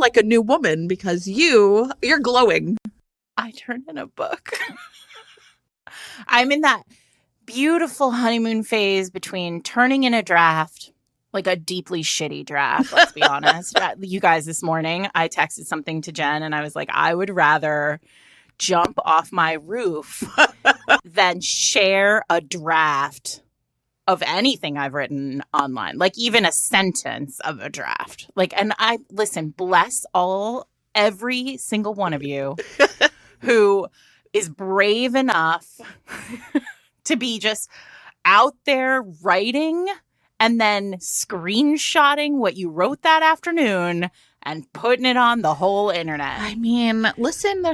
like a new woman because you're glowing. I turned in a book. I'm in that beautiful honeymoon phase between turning in a draft, like a deeply shitty draft, let's be honest. You guys, this morning, I texted something to Jen and I was like, I would rather jump off my roof than share a draft of anything I've written online, like even a sentence of a draft. Like, and listen, bless every single one of you who is brave enough to be just out there writing and then screenshotting what you wrote that afternoon and putting it on the whole internet. I mean, listen,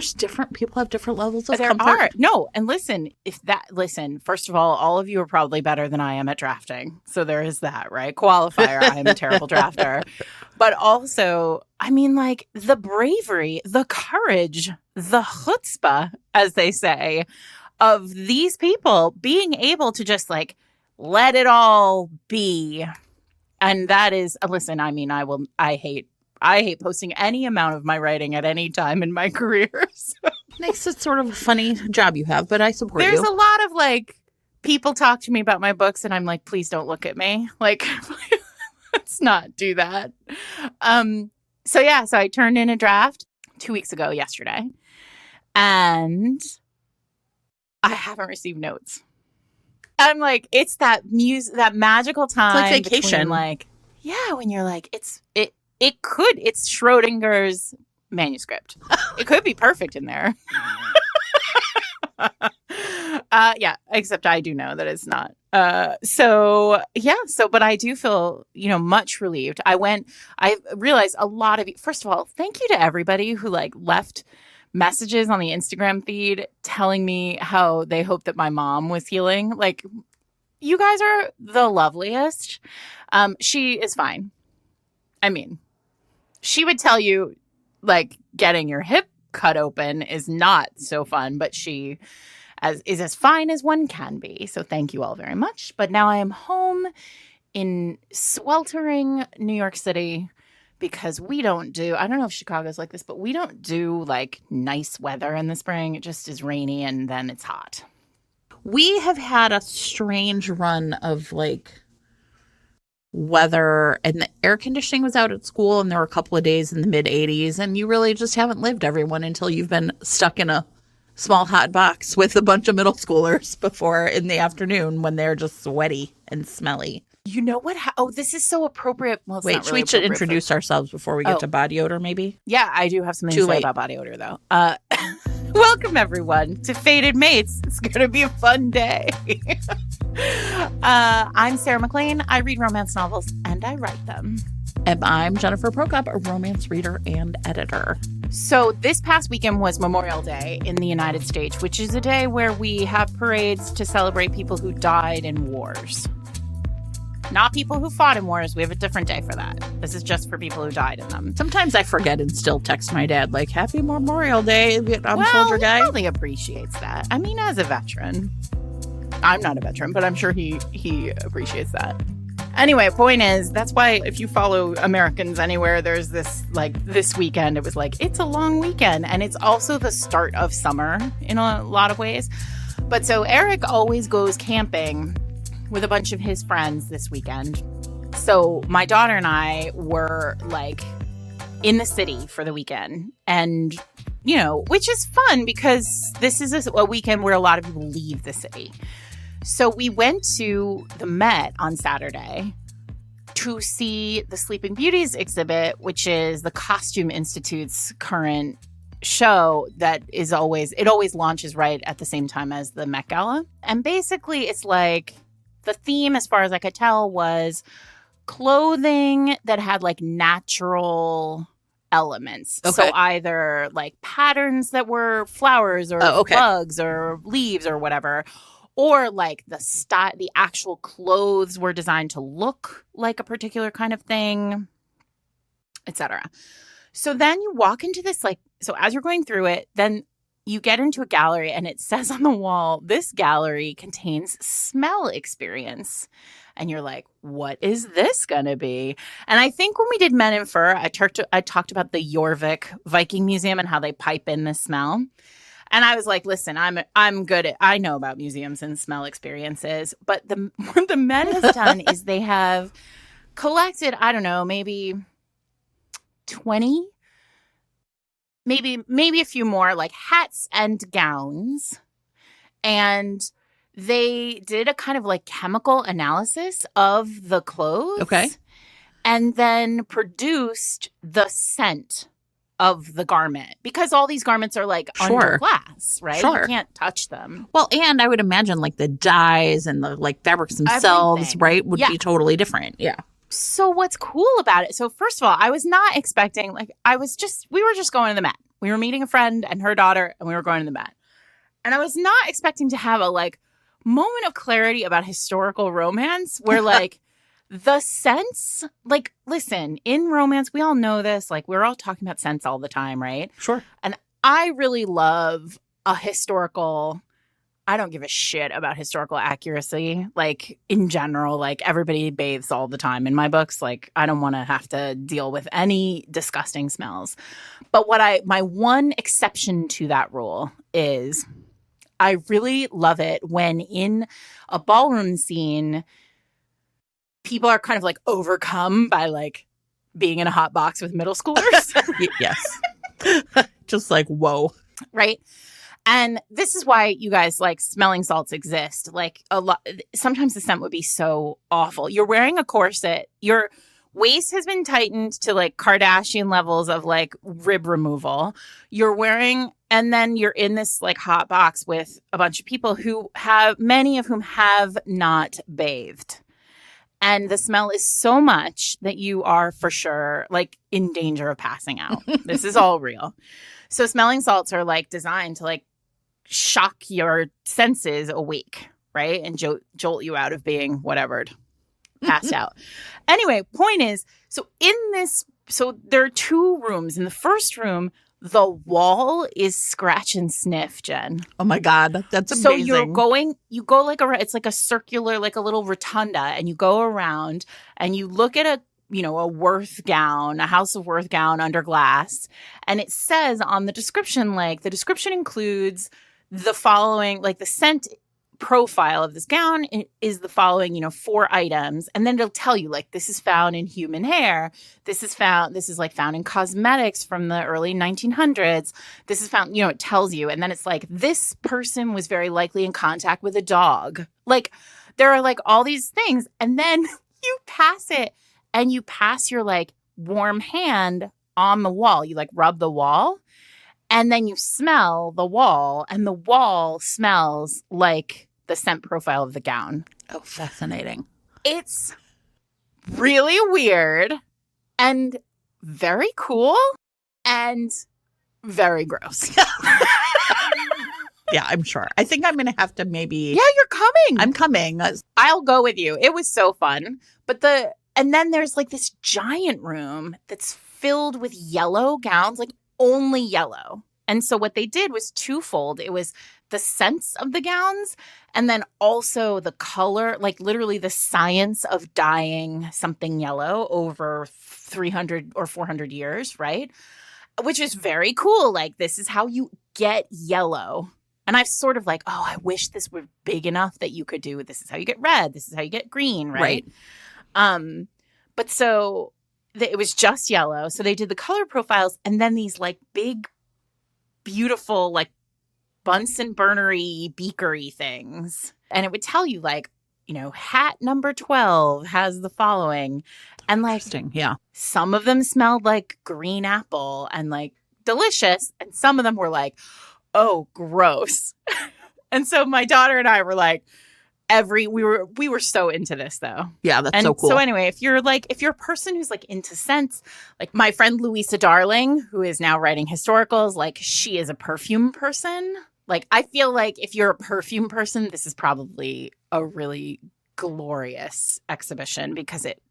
people have different levels of comfort. There are. No, and listen, first of all of you are probably better than I am at drafting. So there is that, right? Qualifier, I am a terrible drafter. But also, I mean, like, the bravery, the courage, the chutzpah, as they say, of these people being able to just, like, let it all be. And that is, listen, I mean, I hate posting any amount of my writing at any time in my career. So. Makes it sort of a funny job you have, but I support There's you. a lot of, like, people talk to me about my books and I'm like, please don't look at me. Like, let's not do that. So I turned in a draft 2 weeks ago yesterday and I haven't received notes. I'm like, it's that magical time. It's like vacation. Between, like, yeah, when you're like, it's Schrodinger's manuscript. It could be perfect in there. Yeah, except I do know that it's not. But I do feel, much relieved. I realized a lot of you, first of all, thank you to everybody who like left messages on the Instagram feed telling me how they hope that my mom was healing. Like, you guys are the loveliest. She is fine. I mean, she would tell you, like, getting your hip cut open is not so fun, but she is as fine as one can be. So thank you all very much. But now I am home in sweltering New York City because I don't know if Chicago's like this, but we don't do, like, nice weather in the spring. It just is rainy and then it's hot. We have had a strange run of, like, weather, and the air conditioning was out at school and there were a couple of days in the mid 80s, and you really just haven't lived, everyone, until you've been stuck in a small hot box with a bunch of middle schoolers before in the afternoon when they're just sweaty and smelly. You know what? This is so appropriate. Well, wait, really we should introduce ourselves before we get to body odor, maybe? Yeah, I do have something to say about body odor, though. Welcome, everyone, to Fated Mates. It's going to be a fun day. I'm Sarah McLean. I read romance novels, and I write them. And I'm Jennifer Prokop, a romance reader and editor. So this past weekend was Memorial Day in the United States, which is a day where we have parades to celebrate people who died in wars. Not people who fought in wars. We have a different day for that. This is just for people who died in them. Sometimes I forget and still text my dad, like, Happy Memorial Day, Vietnam soldier guy. He really appreciates that. I mean, as a veteran. I'm not a veteran, but I'm sure he appreciates that. Anyway, point is, that's why if you follow Americans anywhere, there's this, like, this weekend, it was like, it's a long weekend. And it's also the start of summer in a lot of ways. But so Eric always goes camping with a bunch of his friends this weekend. So my daughter and I were, like, in the city for the weekend. And, which is fun because this is a weekend where a lot of people leave the city. So we went to the Met on Saturday to see the Sleeping Beauties exhibit, which is the Costume Institute's current show that always launches right at the same time as the Met Gala. And basically it's like, the theme, as far as I could tell, was clothing that had, like, natural elements. Okay. So either, like, patterns that were flowers or bugs or leaves or whatever, or, like, the actual clothes were designed to look like a particular kind of thing, etc. So then you walk into this, like, so as you're going through it, then you get into a gallery and it says on the wall, this gallery contains smell experience. and you're like, what is this going to be? And I think when we did Men in Fur, I talked about the Jorvik Viking Museum and how they pipe in the smell. And I was like, listen, I'm good at, I know about museums and smell experiences. But what the Men has done is they have collected, I don't know, maybe 20, maybe a few more, like hats and gowns. And they did a kind of like chemical analysis of the clothes. Okay. And then produced the scent of the garment, because all these garments are like under glass, right? Sure. You can't touch them. Well, and I would imagine like the dyes and the like fabrics themselves, Everything. right, would be totally different. Yeah. So what's cool about it? So first of all, I was not expecting, like, we were just going to the Met. We were meeting a friend and her daughter, and we were going to the Met. And I was not expecting to have a like moment of clarity about historical romance where like the scents, like, listen, in romance, we all know this. Like, we're all talking about scents all the time, right? Sure. And I really love a historical, I don't give a shit about historical accuracy. Like, in general, like, everybody bathes all the time in my books. Like, I don't want to have to deal with any disgusting smells. But my one exception to that rule is I really love it when in a ballroom scene, people are kind of like overcome by like being in a hot box with middle schoolers. Yes. Just like, whoa. Right. And this is why you guys like smelling salts exist. Like a lot, sometimes the scent would be so awful. You're wearing a corset. Your waist has been tightened to like Kardashian levels of like rib removal. You're wearing, and then you're in this like hot box with a bunch of people many of whom have not bathed. And the smell is so much that you are for sure like in danger of passing out. This is all real. So smelling salts are like designed to like shock your senses awake, right? And jolt you out of being whatevered, passed out. Anyway, point is, so there are two rooms. In the first room, the wall is scratch and sniff, Jen. Oh my God. That's amazing. So you go like it's like a circular, like a little rotunda, and you go around and you look at a Worth gown, a House of Worth gown under glass. And it says on the description, like the description includes the following, like the scent profile of this gown is the following, 4 items. And then it'll tell you like, this is found in human hair. This is found in cosmetics from the early 1900s. This is found, it tells you. And then it's like, this person was very likely in contact with a dog. Like there are like all these things. And then you pass it and you pass your like warm hand on the wall. You like rub the wall and then you smell the wall, and the wall smells like the scent profile of the gown. Oh, fascinating. It's really weird and very cool and very gross. Yeah, I'm sure. I think I'm going to have to maybe. Yeah, you're coming. I'm coming. I'll go with you. It was so fun. And then there's like this giant room that's filled with yellow gowns, like only yellow. And so what they did was twofold. It was the scents of the gowns and then also the color, like literally the science of dyeing something yellow over 300 or 400 years, right? Which is very cool. Like, this is how you get yellow. And I've sort of like, I wish this were big enough that you could do, this is how you get red, this is how you get green, right? But so it was just yellow. So they did the color profiles and then these like big, beautiful, like Bunsen burnery, beakery things. And it would tell you like, hat number 12 has the following. And like, yeah, some of them smelled like green apple and like delicious. And some of them were like, oh, gross. And so my daughter and I were like, we were so into this though. Yeah, that's so cool. So anyway, if you're a person who's like into scents, like my friend Louisa Darling, who is now writing historicals, like she is a perfume person. Like I feel like if you're a perfume person, this is probably a really glorious exhibition because it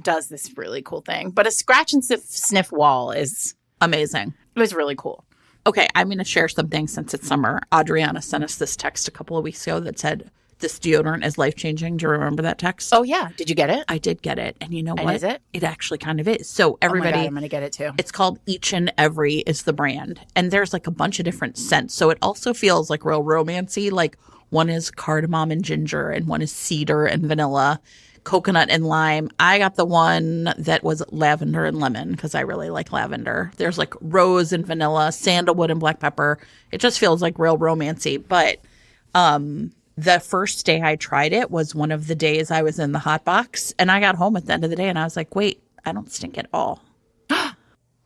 does this really cool thing. But a scratch and sniff wall is amazing. It was really cool. Okay, I'm going to share something since it's summer. Adriana sent us this text a couple of weeks ago that said, This deodorant is life-changing. Do you remember that text? Oh, yeah. Did you get it? I did get it. And you know And what? is it? It actually kind of is. So everybody, Oh my God, I'm going to get it too. it's called Each and Every is the brand. And there's like a bunch of different scents. So it also feels like real romancy. Like one is cardamom and ginger and one is cedar and vanilla, coconut and lime. I got the one that was lavender and lemon because I really like lavender. There's like rose and vanilla, sandalwood and black pepper. It just feels like real romancy. But the first day I tried it was one of the days I was in the hot box, and I got home at the end of the day and I was like, wait, I don't stink at all.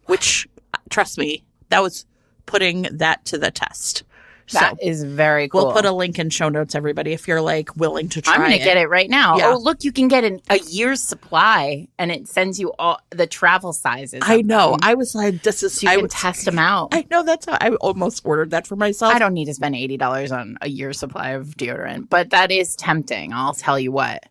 Which, trust me, that was putting that to the test. That is very cool. We'll put a link in show notes, everybody, if you're like willing to try it. I'm going to get it right now. Yeah. Oh, look, you can get a year's supply, and it sends you all the travel sizes. I know. Them. I was like, this is... So you can test them out. I know. That's how I almost ordered that for myself. I don't need to spend $80 on a year's supply of deodorant, but that is tempting. I'll tell you what.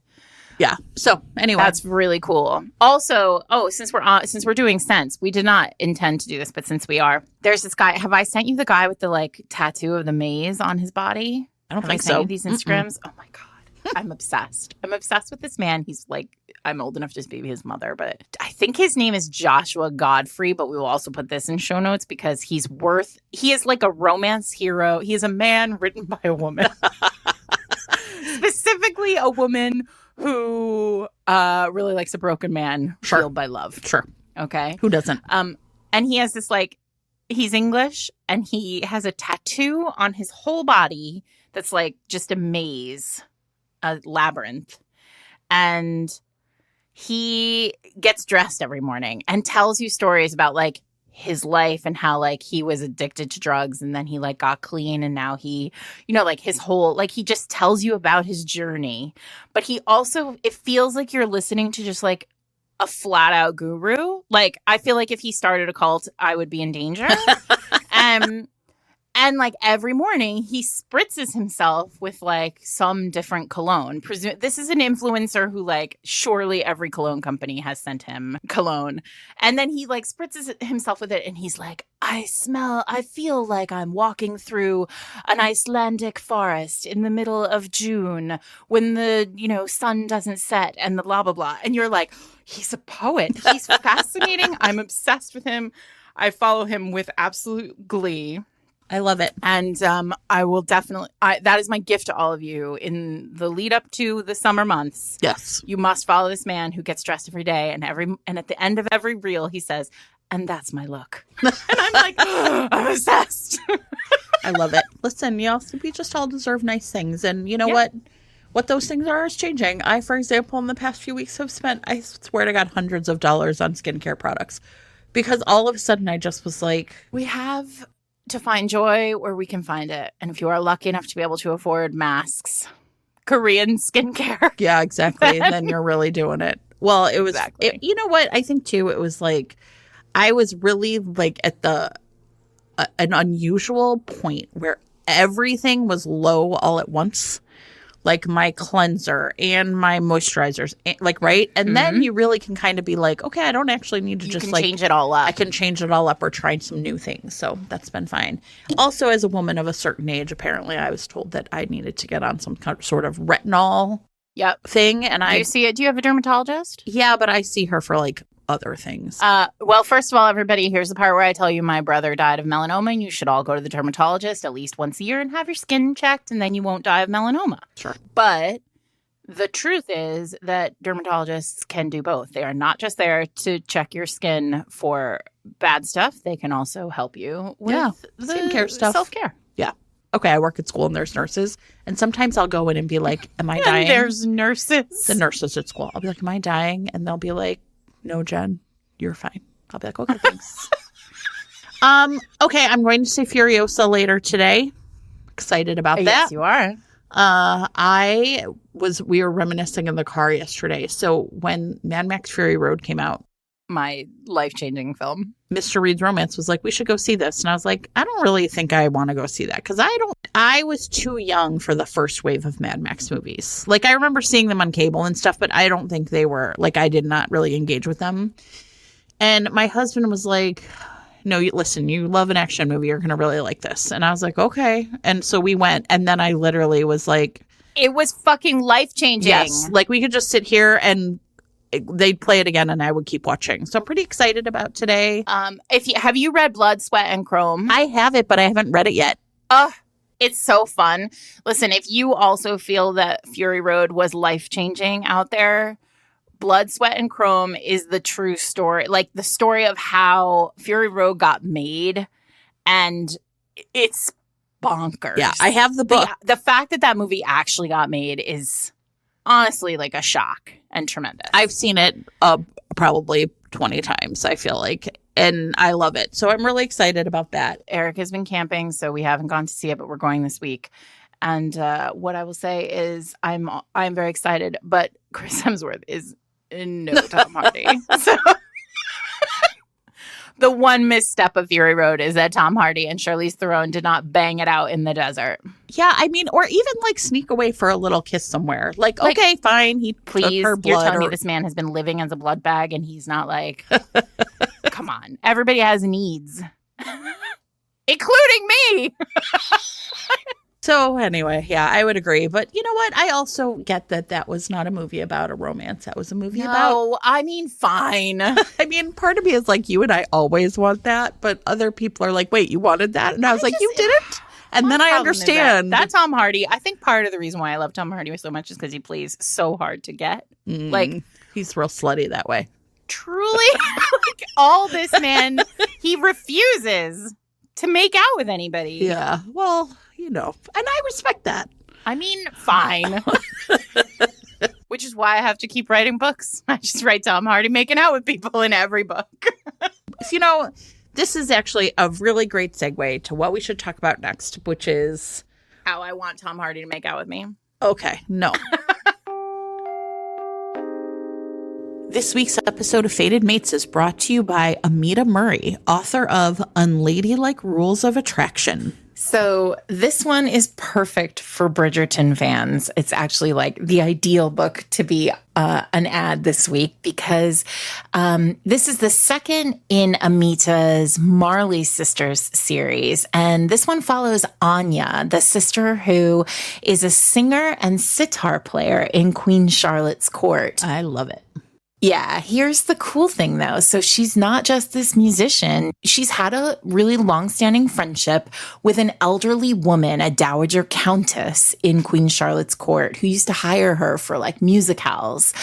Yeah. So anyway, that's really cool. Also, since we're doing scents, we did not intend to do this, but since we are, there's this guy. Have I sent you the guy with the like tattoo of the maze on his body? I don't think so. so. These Instagrams. Oh my God, I'm obsessed. I'm obsessed with this man. He's like, I'm old enough to be his mother, but I think his name is Joshua Godfrey. But we will also put this in show notes because he is like a romance hero. He is a man written by a woman, specifically a woman who really likes a broken man healed by love. Sure. Okay. Who doesn't? And he has this he's English and he has a tattoo on his whole body that's like just a maze, a labyrinth. And he gets dressed every morning and tells you stories about like his life and how like he was addicted to drugs and then he like got clean and now he, like his whole, like he just tells you about his journey. But he also, it feels like you're listening to just like a flat out guru. Like I feel like if he started a cult, I would be in danger. And like every morning he spritzes himself with like some different cologne. This is an influencer who like surely every cologne company has sent him cologne. And then he like spritzes himself with it and he's like, I feel like I'm walking through an Icelandic forest in the middle of June when the, sun doesn't set and the blah, blah, blah. And you're like, he's a poet. He's fascinating. I'm obsessed with him. I follow him with absolute glee. I love it. And I will definitely, that is my gift to all of you in the lead up to the summer months. Yes. You must follow this man who gets dressed every day. And at the end of every reel, he says, and that's my look. And I'm like, I'm obsessed. I love it. Listen, we just all deserve nice things. And you know what those things are is changing. I, for example, in the past few weeks have spent, I swear to God, hundreds of dollars on skincare products. Because all of a sudden I just was like, we have to find joy where we can find it. And if you are lucky enough to be able to afford masks, Korean skincare. Yeah, exactly. And then you're really doing it. Well, it was, exactly. You know what? I think too, it was like, I was really like at an unusual point where everything was low all at once. Like my cleanser and my moisturizers, like, right? And then you really can kind of be like, okay, I don't actually need to change it all up. I can change it all up or try some new things. So that's been fine. Also, as a woman of a certain age, apparently I was told that I needed to get on some sort of retinol thing. And Do you see it? Do you have a dermatologist? Yeah, but I see her for like other things. Well, first of all, everybody, here's the part where I tell you my brother died of melanoma and you should all go to the dermatologist at least once a year and have your skin checked and then you won't die of melanoma. Sure. But the truth is that dermatologists can do both. They are not just there to check your skin for bad stuff. They can also help you with the skincare stuff. Self-care. Yeah. Okay, I work at school and there's nurses. And sometimes I'll go in and be like, am I dying? And there's nurses. The nurses at school. I'll be like, am I dying? And they'll be like, no, Jen, you're fine. I'll be like, okay, thanks. Okay, I'm going to see Furiosa later today. Excited about that. Yes, you are. We were reminiscing in the car yesterday. So when Mad Max Fury Road came out, my life-changing film, Mr. Reed's Romance was like, we should go see this. And I was like, I don't really think I want to go see that because I was too young for the first wave of Mad Max movies. Like, I remember seeing them on cable and stuff, but I don't think they were, like, I did not really engage with them. And my husband was like, no, listen, you love an action movie. You're going to really like this. And I was like, okay. And so we went. And then I literally was like, It was fucking life-changing. Yes. Like, we could just sit here and they'd play it again and I would keep watching. So I'm pretty excited about today. Have you read Blood, Sweat, and Chrome? I have it, but I haven't read it yet. It's so fun. Listen, if you also feel that Fury Road was life-changing out there, Blood, Sweat, and Chrome is the true story. Like, the story of how Fury Road got made. And it's bonkers. Yeah, I have the book. The fact that movie actually got made is honestly like a shock and tremendous. I've seen it probably 20 times, I feel like, and I love it. So I'm really excited about that. Eric has been camping, so we haven't gone to see it, but we're going this week. And what I will say is I'm very excited, but Chris Hemsworth is no Tom Hardy. So the one misstep of Fury Road is that Tom Hardy and Charlize Theron did not bang it out in the desert. Yeah, I mean, or even like sneak away for a little kiss somewhere. Like okay, fine. He please, took her blood. You're telling me this man has been living as a blood bag and he's not like, come on. Everybody has needs, including me. So anyway, yeah, I would agree. But you know what? I also get that was not a movie about a romance. That was a movie about... No, I mean, fine. I mean, part of me is like, you and I always want that. But other people are like, wait, you wanted that? And I was like, you didn't? And then I understand. That Tom Hardy, I think part of the reason why I love Tom Hardy so much is because he plays so hard to get. Like, he's real slutty that way. Truly, like all this man, he refuses to make out with anybody. Yeah, well... You know, and I respect that. I mean, fine. Which is why I have to keep writing books. I just write Tom Hardy making out with people in every book. You know, this is actually a really great segue to what we should talk about next, which is... how I want Tom Hardy to make out with me. Okay, no. This week's episode of Fated Mates is brought to you by Amita Murray, author of Unladylike Rules of Attraction. So this one is perfect for Bridgerton fans. It's actually like the ideal book to be an ad this week because this is the second in Amita's Marley Sisters series. And this one follows Anya, the sister who is a singer and sitar player in Queen Charlotte's court. I love it. Yeah, here's the cool thing, though. So she's not just this musician. She's had a really long-standing friendship with an elderly woman, a dowager countess in Queen Charlotte's court, who used to hire her for, like, musicals.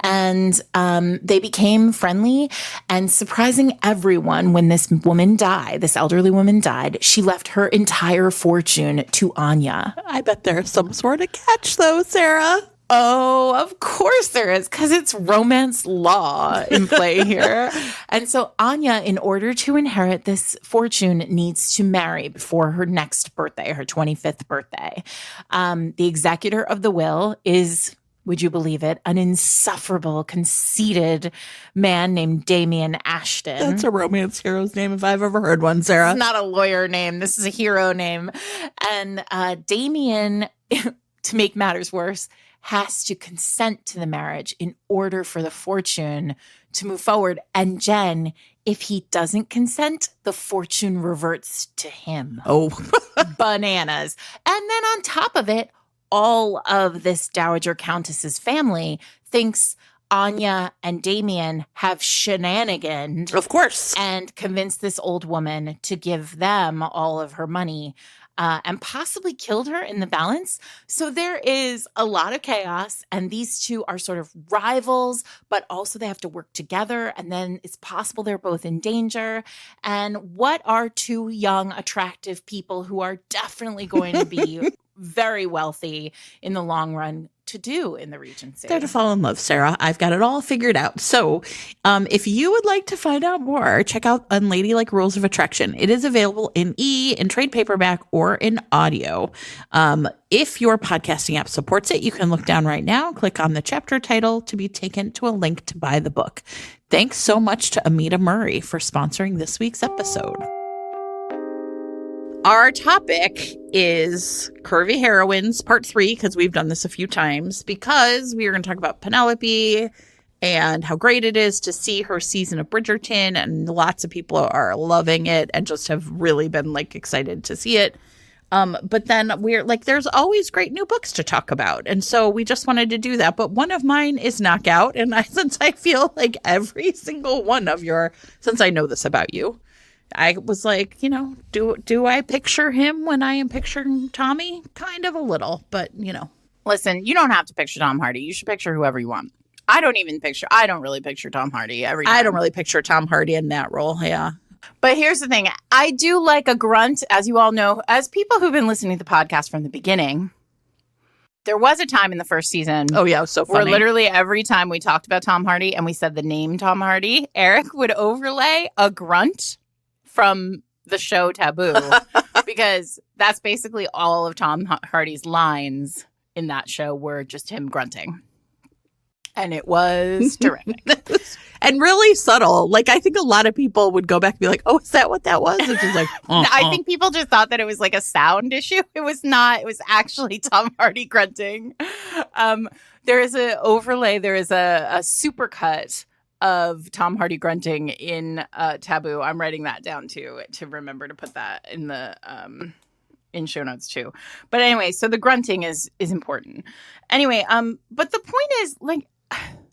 And they became friendly, and surprising everyone, when this woman died, this elderly woman died, she left her entire fortune to Anya. I bet there's some sort of catch, though, Sarah. Oh, of course there is, because it's romance law in play here. And so Anya, in order to inherit this fortune, needs to marry before her next birthday, her 25th birthday. The executor of the will is, would you believe it, an insufferable, conceited man named Damien Ashton. That's a romance hero's name if I've ever heard one, Sarah. It's not a lawyer name. This is a hero name. And Damien, to make matters worse, has to consent to the marriage in order for the fortune to move forward. And Jen, if he doesn't consent, the fortune reverts to him. Oh, bananas. And then on top of it, all of this Dowager Countess's family thinks Anya and Damien have shenaniganed. Of course. And convinced this old woman to give them all of her money. And possibly killed her in the balance. So there is a lot of chaos, and these two are sort of rivals, but also they have to work together, and then it's possible they're both in danger. And what are two young, attractive people who are definitely going to be very wealthy in the long run to do in the Regency? They're to fall in love, Sarah. I've got it all figured out. So if you would like to find out more, check out Unladylike Rules of Attraction. It is available in in trade paperback, or in audio. If your podcasting app supports it, you can look down right now, click on the chapter title to be taken to a link to buy the book. Thanks so much to Amita Murray for sponsoring this week's episode. Our topic is Curvy Heroines Part 3, because we've done this a few times, because we are going to talk about Penelope and how great it is to see her season of Bridgerton, and lots of people are loving it and just have really been like excited to see it. But then we're like, there's always great new books to talk about. And so we just wanted to do that. But one of mine is Knockout. And since I feel like every single one of since I know this about you, I was like, do I picture him when I am picturing Tommy? Kind of a little, but Listen, you don't have to picture Tom Hardy. You should picture whoever you want. I don't really picture Tom Hardy every time. I don't really picture Tom Hardy in that role. Yeah. But here's the thing. I do like a grunt, as you all know, as people who've been listening to the podcast from the beginning. There was a time in the first season. Oh, yeah. It was so funny. Where literally every time we talked about Tom Hardy and we said the name Tom Hardy, Eric would overlay a grunt from the show Taboo. Because that's basically all of Tom Hardy's lines in that show were just him grunting. And it was terrific. And really subtle. Like, I think a lot of people would go back and be like, oh, is that what that was? It's just like, I think people just thought that it was like a sound issue. It was not. It was actually Tom Hardy grunting. There is an overlay. There is a supercut of Tom Hardy grunting in Taboo. I'm writing that down, too, to remember to put that in the in show notes, too. But anyway, so the grunting is important. Anyway, but the point is, like,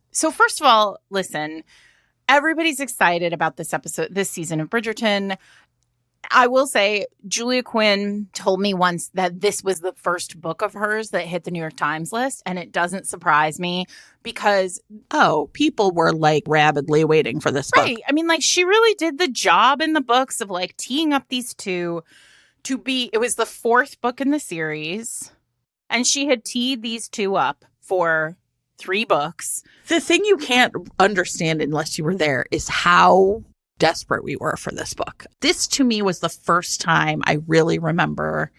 so first of all, listen, everybody's excited about this season of Bridgerton. I will say Julia Quinn told me once that this was the first book of hers that hit the New York Times list. And it doesn't surprise me because, people were like rabidly waiting for this book. Right. I mean, like, she really did the job in the books of like teeing up these two it was the fourth book in the series. And she had teed these two up for 3 books. The thing you can't understand unless you were there is how desperate we were for this book. This, to me, was the first time I really remember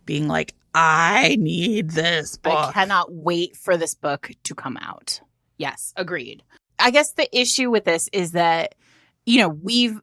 being like, I need this book. I cannot wait for this book to come out. Yes, agreed. I guess the issue with this is that, we've...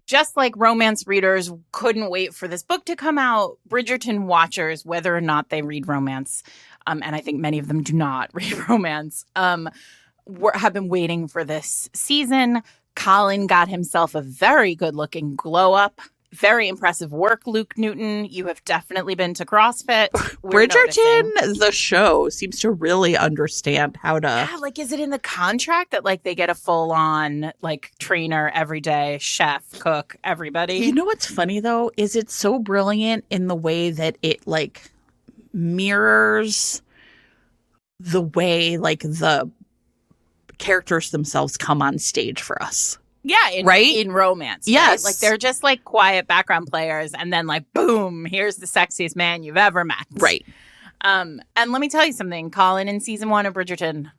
Just like romance readers couldn't wait for this book to come out, Bridgerton watchers, whether or not they read romance, and I think many of them do not read romance, have been waiting for this season. Colin got himself a very good-looking glow-up. Very impressive work, Luke Newton. You have definitely been to CrossFit. Bridgerton, the show, seems to really understand how to... Yeah, like, is it in the contract that, like, they get a full-on, like, trainer every day, chef, cook, everybody? You know what's funny, though, is it's so brilliant in the way that it, like, mirrors the way, like, the characters themselves come on stage for us. Yeah, in romance. Yes. Right? Like, they're just like quiet background players, and then like, boom, here's the sexiest man you've ever met. Right. And let me tell you something. Colin in season 1 of Bridgerton,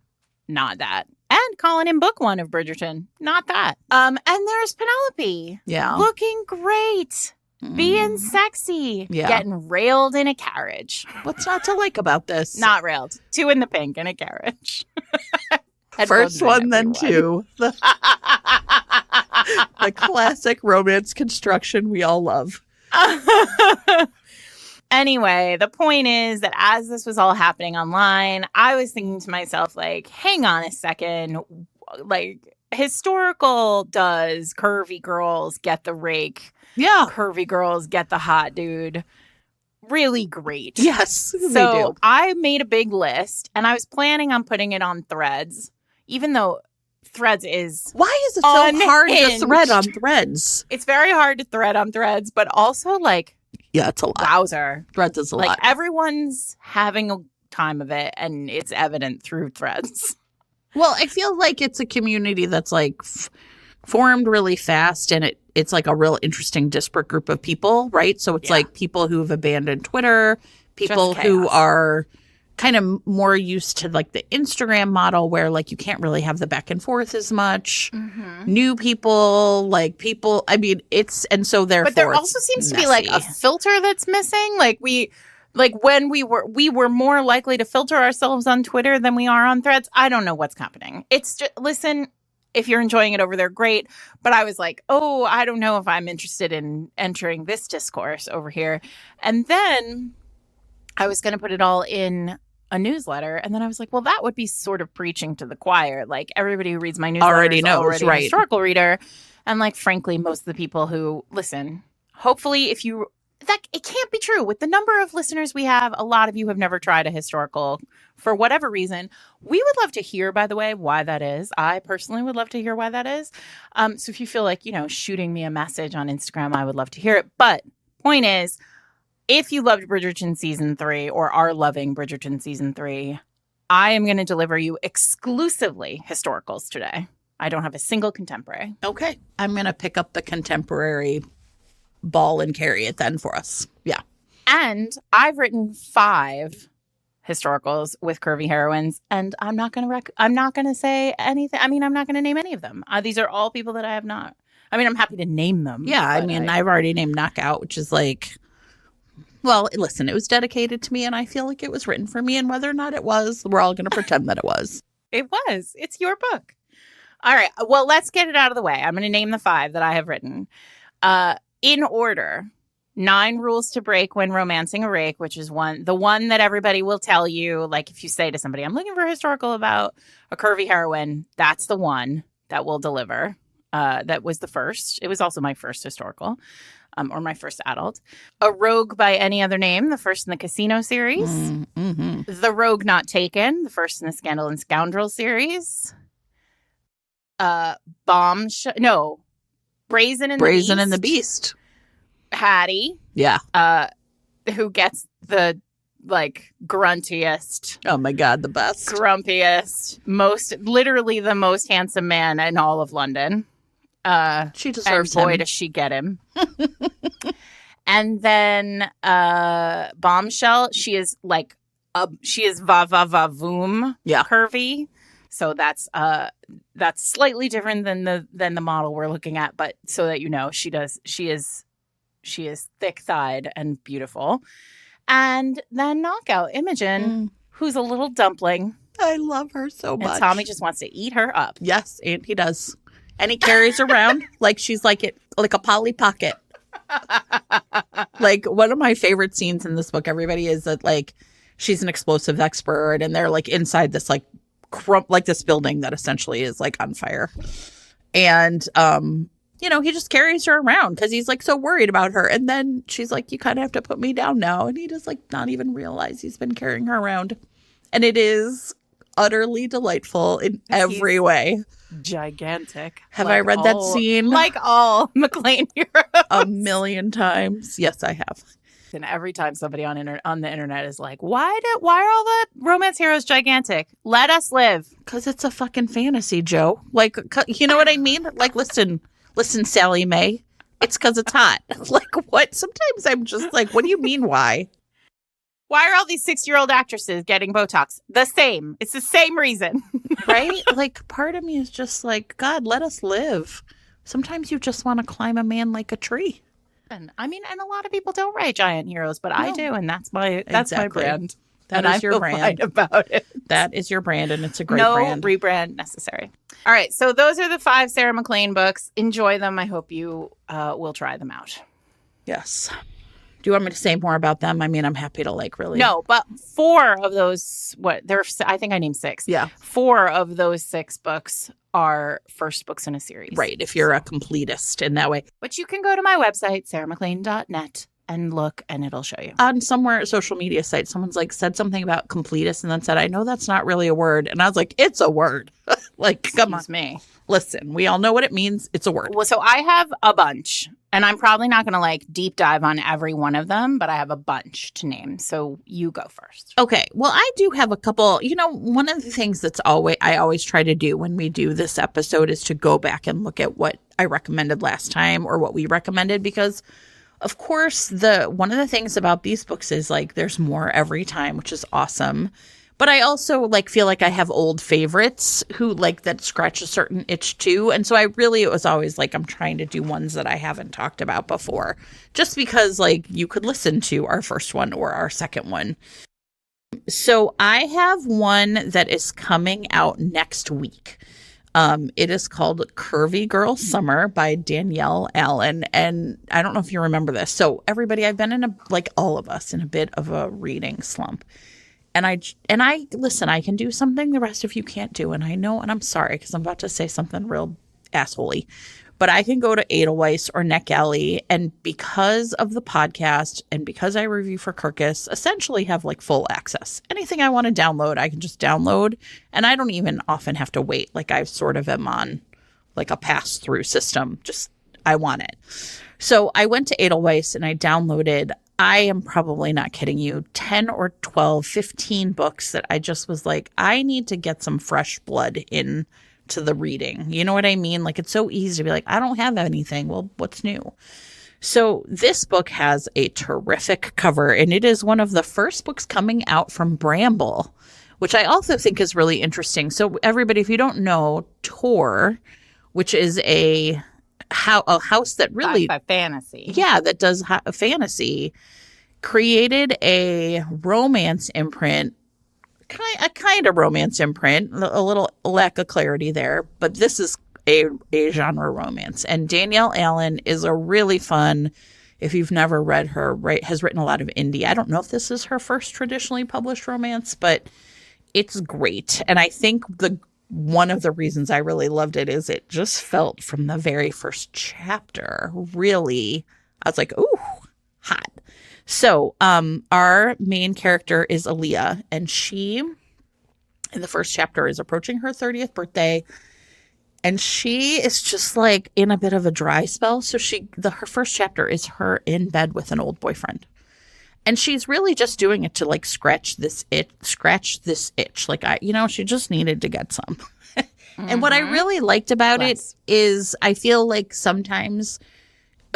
not that. And Colin in book 1 of Bridgerton, not that. And there's Penelope. Yeah. Looking great. Being sexy. Yeah. Getting railed in a carriage. What's not to like about this? Not railed. 2 in the pink in a carriage. First one, then 2. The classic romance construction we all love. Anyway, the point is that as this was all happening online, I was thinking to myself, like, hang on a second. Like, historical does curvy girls get the rake? Yeah. Curvy girls get the hot dude. Really great. Yes, so they do. I made a big list, and I was planning on putting it on Threads. Even though Threads is Why is it so hard to thread on Threads? It's very hard to thread on Threads, but also, like, yeah, it's a lot. Wowzer. Threads is a lot. lot. Everyone's having a time of it, and it's evident through Threads. Well, I feel like it's a community that's, like, formed really fast, and it's like a real interesting disparate group of people, right? So it's like people who've abandoned Twitter, people who are kind of more used to like the Instagram model where like you can't really have the back and forth as much. Mm-hmm. New people, like people, I mean, and so therefore. But there also seems to be like a filter that's missing. When we were more likely to filter ourselves on Twitter than we are on Threads. I don't know what's happening. It's just, listen, if you're enjoying it over there, great. But I was like, oh, I don't know if I'm interested in entering this discourse over here. And then I was going to put it all in a newsletter. And then I was like, well, that would be sort of preaching to the choir. Like, everybody who reads my newsletter already knows, already right? A historical reader. And like, frankly, most of the people who listen, hopefully, that it can't be true. With the number of listeners we have, a lot of you have never tried a historical for whatever reason. We would love to hear, by the way, why that is. I personally would love to hear why that is. So if you feel like, shooting me a message on Instagram, I would love to hear it. But point is, if you loved Bridgerton season 3 or are loving Bridgerton season 3, I am going to deliver you exclusively historicals today. I don't have a single contemporary. Okay. I'm going to pick up the contemporary ball and carry it then for us. Yeah. And I've written 5 historicals with Curvy Heroines, and I'm not going to say anything. I mean, I'm not going to name any of them. These are all people that I have not. I mean, I'm happy to name them. Yeah. I mean, I've already named Knockout, which is like, well, listen, it was dedicated to me and I feel like it was written for me, and whether or not it was, we're all going to pretend that it was. It was. It's your book. All right. Well, let's get it out of the way. I'm going to name the 5 that I have written. In order: 9 Rules to Break When Romancing a Rake, which is the one that everybody will tell you. Like if you say to somebody, I'm looking for a historical about a curvy heroine, that's the one that will deliver. That was the first. It was also my first historical, or my first adult. A Rogue by Any Other Name, the first in the Casino series. Mm-hmm. The Rogue Not Taken, the first in the Scandal and Scoundrel series. Brazen and the Beast. Hattie. Yeah. Who gets the gruntiest. Oh my God, the best. Grumpiest, literally the most handsome man in all of London. She deserves and boy, him. does she get him. And then Bombshell, she is va va va voom curvy. So that's slightly different than the model we're looking at, but so that you know, she is thick-thighed and beautiful. And then Knockout, Imogen, who's a little dumpling. I love her so much. And Tommy just wants to eat her up. Yes, and he does. And he carries her around like she's like a Polly Pocket. Like one of my favorite scenes in this book, everybody, is that like she's an explosive expert and they're like inside this like this building that essentially is like on fire. And he just carries her around because he's like so worried about her. And then she's like, you kind of have to put me down now. And he just like not even realize he's been carrying her around. And it is utterly delightful in every way. Gigantic. Have I read that scene? Like all McLean heroes. A million times. Yes, I have. And every time somebody on the internet is like, why are all the romance heroes gigantic? Let us live. Because it's a fucking fantasy, Joe. Like, you know what I mean? Like, listen, Sally Mae. It's because it's hot. Like, what? Sometimes I'm just like, what do you mean, why? Why are all these 60-year-old actresses getting Botox? The same. It's the same reason. Right? Like, part of me is just like, God, let us live. Sometimes you just want to climb a man like a tree. And a lot of people don't write giant heroes, but I do, and that's my brand. That is your brand. Fight about it. That is your brand, and it's a great brand. No rebrand necessary. All right, so those are the 5 Sarah McLean books. Enjoy them. I hope you will try them out. Yes. Do you want me to say more about them? I mean, I'm happy to really. No, but 4 of those, I think I named 6. Yeah. 4 of those 6 books are first books in a series. Right, if you're a completist in that way. But you can go to my website, sarahmclean.net, and look, and it'll show you. On somewhere social media site, someone's said something about completist and then said, I know that's not really a word. And I was like, it's a word. Come on. Me. Listen, we all know what it means. It's a word. Well, so I have a bunch, and I'm probably not going to deep dive on every one of them, but I have a bunch to name. So you go first. Okay. Well, I do have a couple. One of the things I always try to do when we do this episode is to go back and look at what I recommended last time or what we recommended, because of course one of the things about these books is there's more every time, which is awesome. But I also feel like I have old favorites who that scratch a certain itch too. And so it was always I'm trying to do ones that I haven't talked about before, just because you could listen to our first one or our second one. So I have one that is coming out next week. It is called Curvy Girl Summer by Danielle Allen. And I don't know if you remember this. So everybody, I've been in all of us in a bit of a reading slump. And I listen, I can do something the rest of you can't do. And I know, and I'm sorry because I'm about to say something real assholey. But I can go to Edelweiss or NetGalley, and because of the podcast and because I review for Kirkus, essentially have like full access. Anything I want to download, I can just download, and I don't even often have to wait. Like I sort of am on like a pass-through system. Just I want it. So I went to Edelweiss and I downloaded, I am probably not kidding you, 10 or 12, 15 books that I just was like, I need to get some fresh blood in to the reading. You know what I mean? Like it's so easy to be like, I don't have anything. Well, what's new? So this book has a terrific cover, and it is one of the first books coming out from Bramble, which I also think is really interesting. So everybody, if you don't know, Tor, which is a house that really Sci-fi fantasy. Yeah, that does fantasy, created a romance imprint, a kind of romance imprint, a little lack of clarity there, but this is a genre romance. And Danielle Allen is a really fun, if you've never read her, has written a lot of indie. I don't know if this is her first traditionally published romance, but it's great. And I think one of the reasons I really loved it is it just felt from the very first chapter, really, I was like, ooh, hot. So our main character is Aaliyah, and she, in the first chapter, is approaching her 30th birthday, and she is just like in a bit of a dry spell. So her first chapter is her in bed with an old boyfriend. And she's really just doing it to like scratch this itch. Like she just needed to get some. And what I really liked about it is I feel like sometimes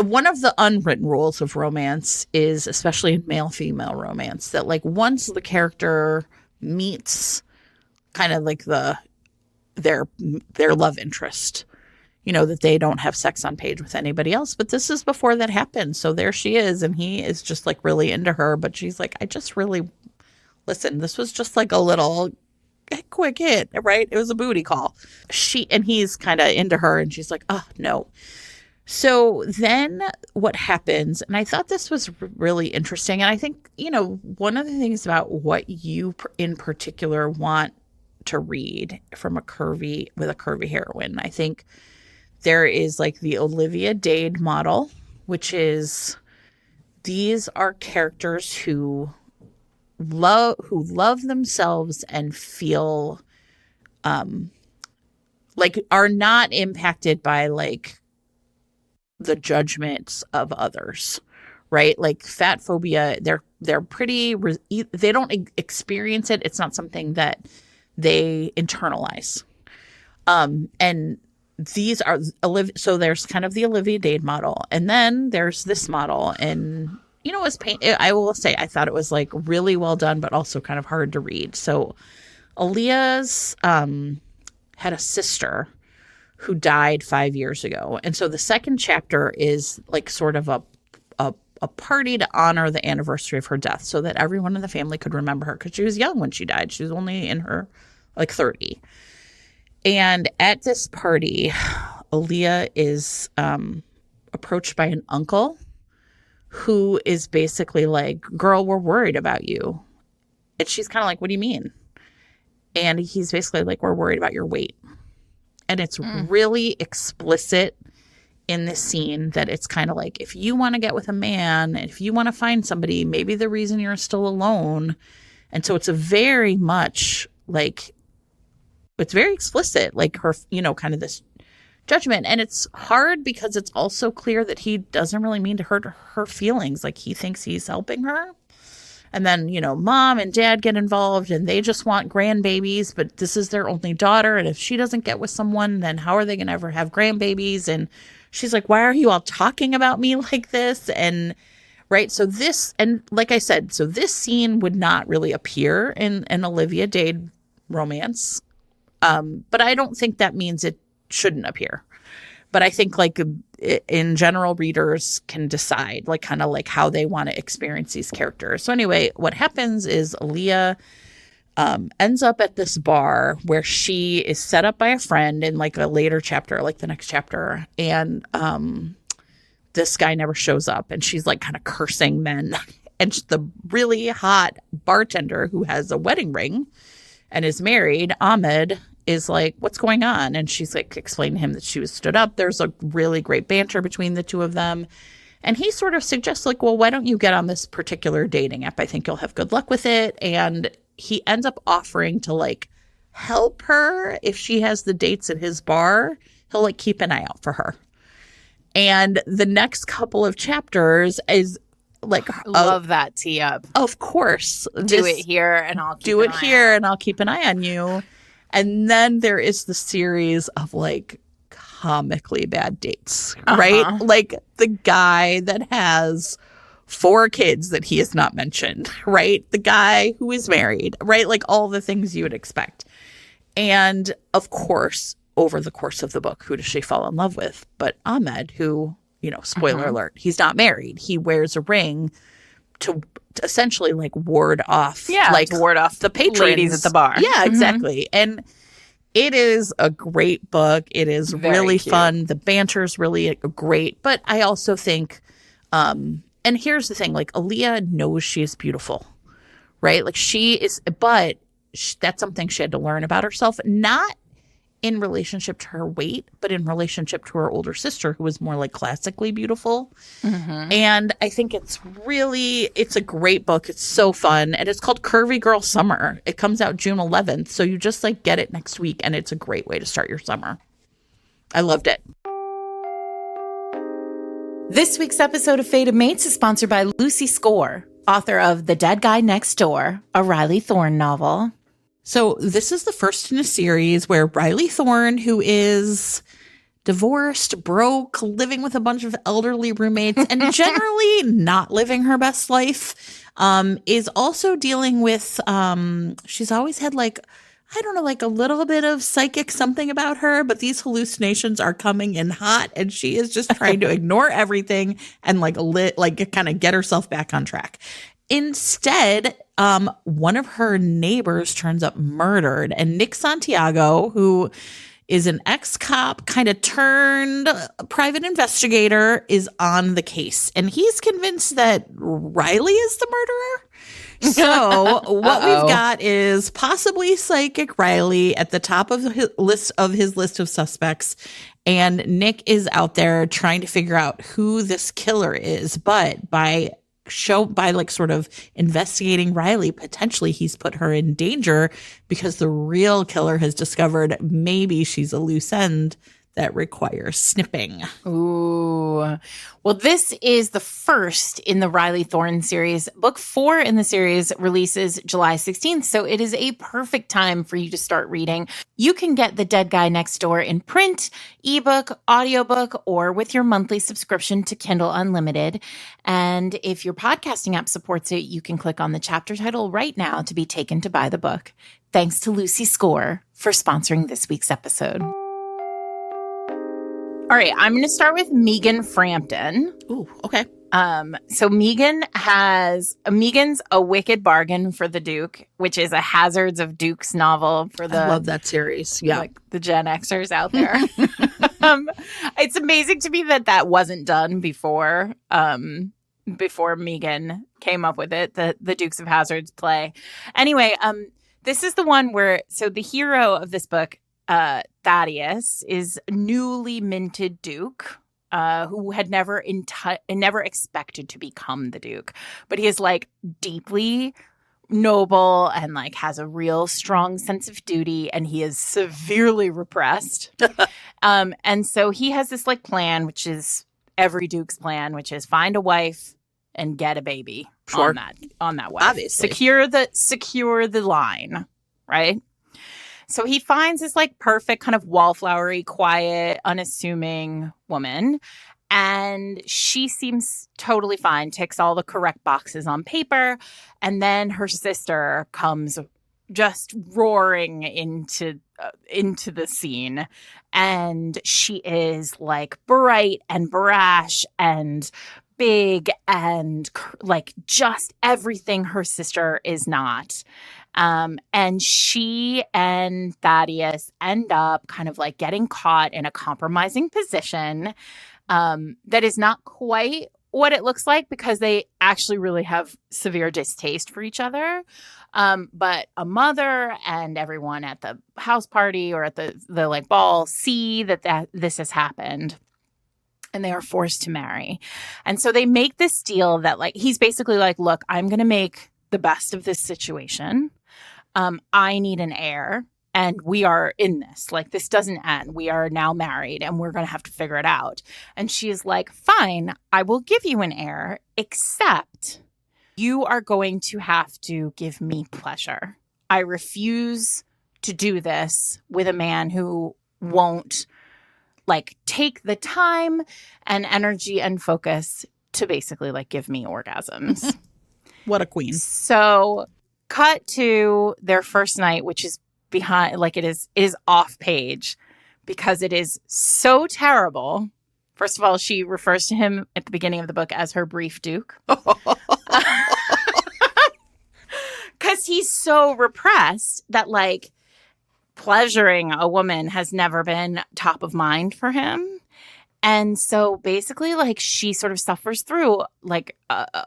one of the unwritten rules of romance is, especially in male-female romance, that like once the character meets kind of like their love interest, that they don't have sex on page with anybody else. But this is before that happens. So there she is, and he is just like really into her. But she's like, I just really, listen, this was just like a little quick hit, right? It was a booty call. He's kind of into her, and she's like, oh, no. So then what happens, and I thought this was really interesting. And I think, one of the things about what you in particular want to read from a curvy heroine, I think there is like the Olivia Dade model, which is these are characters who love themselves and feel like are not impacted by like the judgments of others, right? Like fat phobia, they're pretty, they don't experience it. It's not something that they internalize. And these are so there's kind of the Olivia Dade model, and then there's this model, and I will say I thought it was like really well done, but also kind of hard to read. So Aaliyah's had a sister who died 5 years ago, and so the second chapter is like sort of a party to honor the anniversary of her death, so that everyone in the family could remember her, because she was young when she died. She was only in her like 30. And at this party, Aaliyah is approached by an uncle who is basically like, girl, we're worried about you. And she's kind of like, what do you mean? And he's basically like, we're worried about your weight. And it's really explicit in this scene that it's kind of like, if you want to get with a man, if you want to find somebody, maybe the reason you're still alone. And so it's a very much like, it's very explicit, like her, kind of this judgment. And it's hard because it's also clear that he doesn't really mean to hurt her feelings. Like he thinks he's helping her. And then, mom and dad get involved and they just want grandbabies, but this is their only daughter. And if she doesn't get with someone, then how are they going to ever have grandbabies? And she's like, why are you all talking about me like this? And right. So this, and like I said, so this scene would not really appear in an Olivia Dade romance. But I don't think that means it shouldn't appear. But I think like in general, readers can decide like kind of like how they want to experience these characters. So anyway, what happens is Aaliyah ends up at this bar where she is set up by a friend in like a later chapter, like the next chapter. And this guy never shows up, and she's like kind of cursing men. And the really hot bartender who has a wedding ring and is married, Ahmed, is like, what's going on? And she's like, explaining to him that she was stood up. There's a really great banter between the two of them. And he sort of suggests, like, well, why don't you get on this particular dating app? I think you'll have good luck with it. And he ends up offering to, like, help her if she has the dates at his bar. He'll, like, keep an eye out for her. And the next couple of chapters is, like, love that tee up. Of course. Do it here and I'll keep an eye on you. And then there is the series of, like, comically bad dates, right? Like the guy that has 4 kids that he has not mentioned, right? The guy who is married, right? Like all the things you would expect. And of course, over the course of the book, who does she fall in love with? But Ahmed, who, you know, spoiler alert, he's not married. He wears a ring to essentially like ward off, the patrons, ladies at the bar. Yeah, exactly. And it is a great book. It is really fun. The banter is really great. But I also think, and here's the thing, like Aaliyah knows she is beautiful, right? Like she is, but that's something she had to learn about herself, not in relationship to her weight, but in relationship to her older sister, who was more like classically beautiful. And I think it's a great book. It's so fun. And it's called Curvy Girl Summer. It comes out June 11th. So you just like get it next week. And it's a great way to start your summer. I loved it. This week's episode of Fated Mates is sponsored by Lucy Score, author of The Dead Guy Next Door, a Riley Thorne novel. So this is the first in a series where Riley Thorne, who is divorced, broke, living with a bunch of elderly roommates, and generally not living her best life, is also dealing with, she's always had like, I don't know, like a little bit of psychic something about her, but these hallucinations are coming in hot, and she is just trying to ignore everything and like kind of get herself back on track. Instead, one of her neighbors turns up murdered, and Nick Santiago, who is an ex-cop kind of turned private investigator, is on the case. And he's convinced that Riley is the murderer. So what we've got is possibly psychic Riley at the top of his list of suspects. And Nick is out there trying to figure out who this killer is. But by like sort of investigating Riley, potentially he's put her in danger because the real killer has discovered maybe she's a loose end that requires snipping. Ooh. Well, this is the first in the Riley Thorne series. Book 4 in the series releases July 16th, so it is a perfect time for you to start reading. You can get The Dead Guy Next Door in print, ebook, audiobook, or with your monthly subscription to Kindle Unlimited. And if your podcasting app supports it, you can click on the chapter title right now to be taken to buy the book. Thanks to Lucy Score for sponsoring this week's episode. All right, I'm going to start with Megan Frampton. Ooh, okay. So Megan's A Wicked Bargain for the Duke, which is a Hazards of Dukes novel for I love that series. Yeah. Like the Gen Xers out there. It's amazing to me that wasn't done before Megan came up with it, the Dukes of Hazzards play. Anyway, this is the one where, so the hero of this book, Thaddeus, is newly minted Duke, who had never expected to become the Duke, but he is like deeply noble and like has a real strong sense of duty, and he is severely repressed. And so he has this like plan, which is every Duke's plan, which is find a wife and get a baby on that wife. Obviously. Secure the line, right? So he finds this like perfect kind of wallflowery, quiet, unassuming woman. And she seems totally fine, ticks all the correct boxes on paper. And then her sister comes just roaring into the scene. And she is like bright and brash and big and like just everything her sister is not. And she and Thaddeus end up kind of like getting caught in a compromising position that is not quite what it looks like because they actually really have severe distaste for each other. But a mother and everyone at the house party or at the like ball see that this has happened. And they are forced to marry. And so they make this deal that like, he's basically like, look, I'm going to make the best of this situation. I need an heir and we are in this. Like, this doesn't end. We are now married and we're going to have to figure it out. And she's like, fine, I will give you an heir, except you are going to have to give me pleasure. I refuse to do this with a man who won't like take the time and energy and focus to basically like give me orgasms. What a queen. So cut to their first night, which is behind, like it is off page because it is so terrible. First of all, she refers to him at the beginning of the book as her brief duke. Because he's so repressed that like pleasuring a woman has never been top of mind for him. And so basically like she sort of suffers through like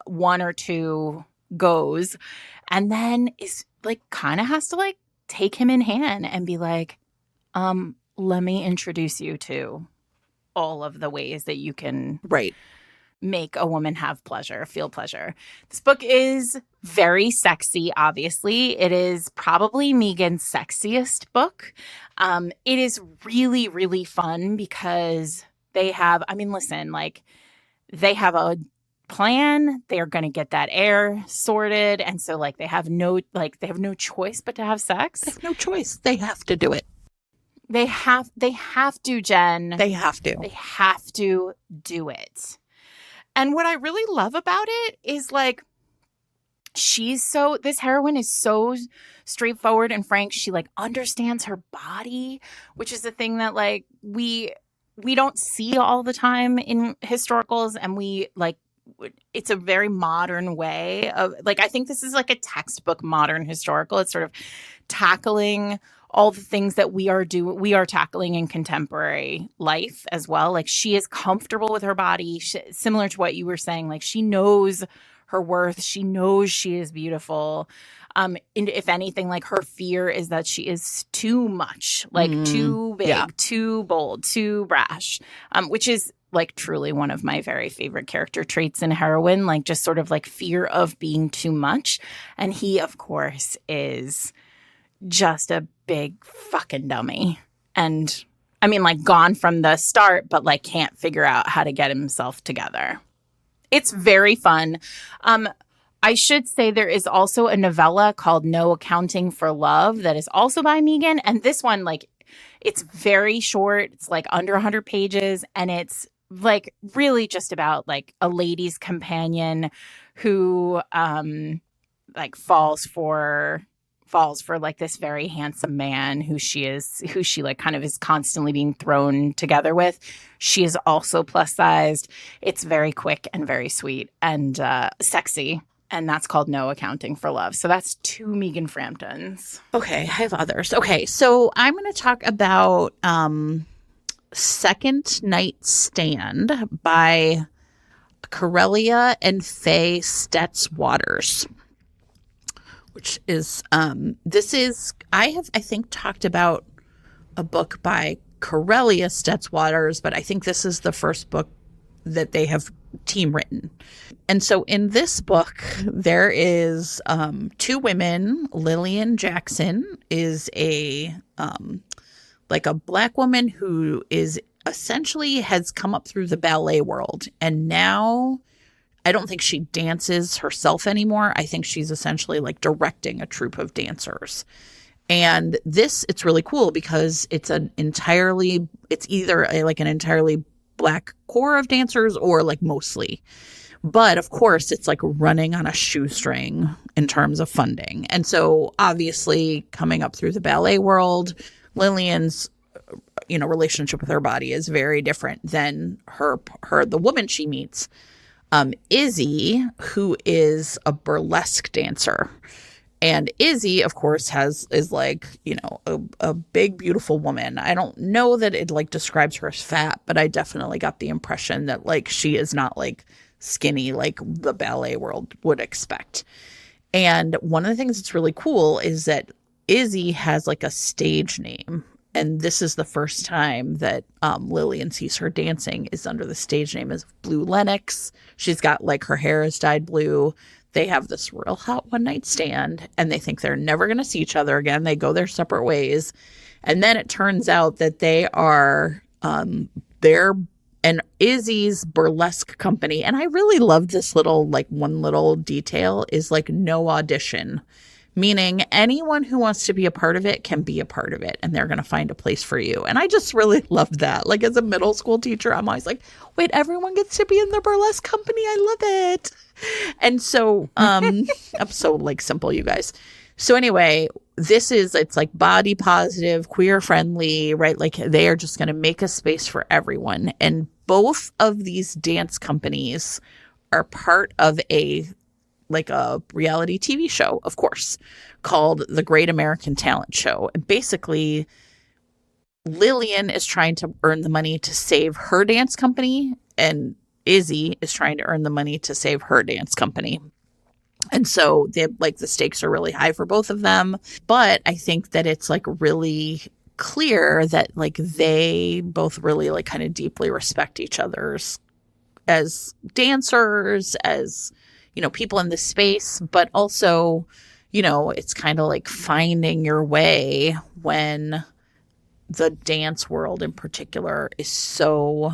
one or two goes and then is like kind of has to like take him in hand and be like, let me introduce you to all of the ways that you can make a woman have pleasure, feel pleasure. This book is very sexy, obviously. It is probably Megan's sexiest book. It is really, really fun because they have, I mean, listen, like they have a plan. They're going to get that heir sorted. And so like they have no choice but to have sex. They have no choice. They have to do it. They have to, Jen. They have to. They have to do it. And what I really love about it is like, this heroine is so straightforward and frank. She like understands her body, which is a thing that like we don't see all the time in historicals. And it's a very modern way of like, I think this is like a textbook modern historical. It's sort of tackling all the things that we are tackling in contemporary life as well. Like she is comfortable with her body, similar to what you were saying. Like she knows her worth. She knows she is beautiful. And if anything, like her fear is that she is too much, like too big, too bold, too brash, which is like truly one of my very favorite character traits in heroine, like just sort of like fear of being too much. And he, of course, is just a big fucking dummy. And I mean, like gone from the start, but like can't figure out how to get himself together. It's very fun. I should say there is also a novella called No Accounting for Love that is also by Megan. And this one, like, it's very short. It's like under 100 pages. And it's like really just about like a lady's companion who like falls for like this very handsome man who she like kind of is constantly being thrown together with. She is also plus sized. It's very quick and very sweet and sexy. And that's called No Accounting for Love. So that's 2 Megan Framptons. Okay, I have others. Okay, so I'm going to talk about Second Night Stand by Corellia and Faye Stetz-Waters, which is I think talked about a book by Corellia Stetz-Waters, but I think this is the first book that they have team written. And so in this book, there is 2 women. Lillian Jackson is a Black woman who is essentially has come up through the ballet world. And now I don't think she dances herself anymore. I think she's essentially like directing a troupe of dancers. And it's really cool because it's either an entirely Black core of dancers or like mostly. But of course, it's like running on a shoestring in terms of funding. And so obviously coming up through the ballet world, Lillian's relationship with her body is very different than the woman she meets, Izzy, who is a burlesque dancer. And Izzy, of course, is like, a big, beautiful woman. I don't know that it like describes her as fat, but I definitely got the impression that like she is not like skinny like the ballet world would expect. And one of the things that's really cool is that Izzy has like a stage name. And this is the first time that Lillian sees her dancing is under the stage name as Blue Lennox. She's got like her hair is dyed blue. They have this real hot one night stand and they think they're never going to see each other again. They go their separate ways. And then it turns out that they are, they're an Izzy's burlesque company. And I really love this little, like one little detail is like no audition, meaning anyone who wants to be a part of it can be a part of it and they're going to find a place for you. And I just really loved that. Like as a middle school teacher, I'm always like, wait, everyone gets to be in the burlesque company. I love it. And so I'm so like simple, you guys. So anyway, it's like body positive, queer friendly, right? Like they are just going to make a space for everyone. And both of these dance companies are part of a reality TV show, of course, called The Great American Talent Show. And basically, Lillian is trying to earn the money to save her dance company, and Izzy is trying to earn the money to save her dance company. And so they like the stakes are really high for both of them. But I think that it's like really clear that like they both really like kind of deeply respect each other's as dancers, as, you know, people in this space, but also, you know, it's kind of like finding your way when the dance world in particular is so,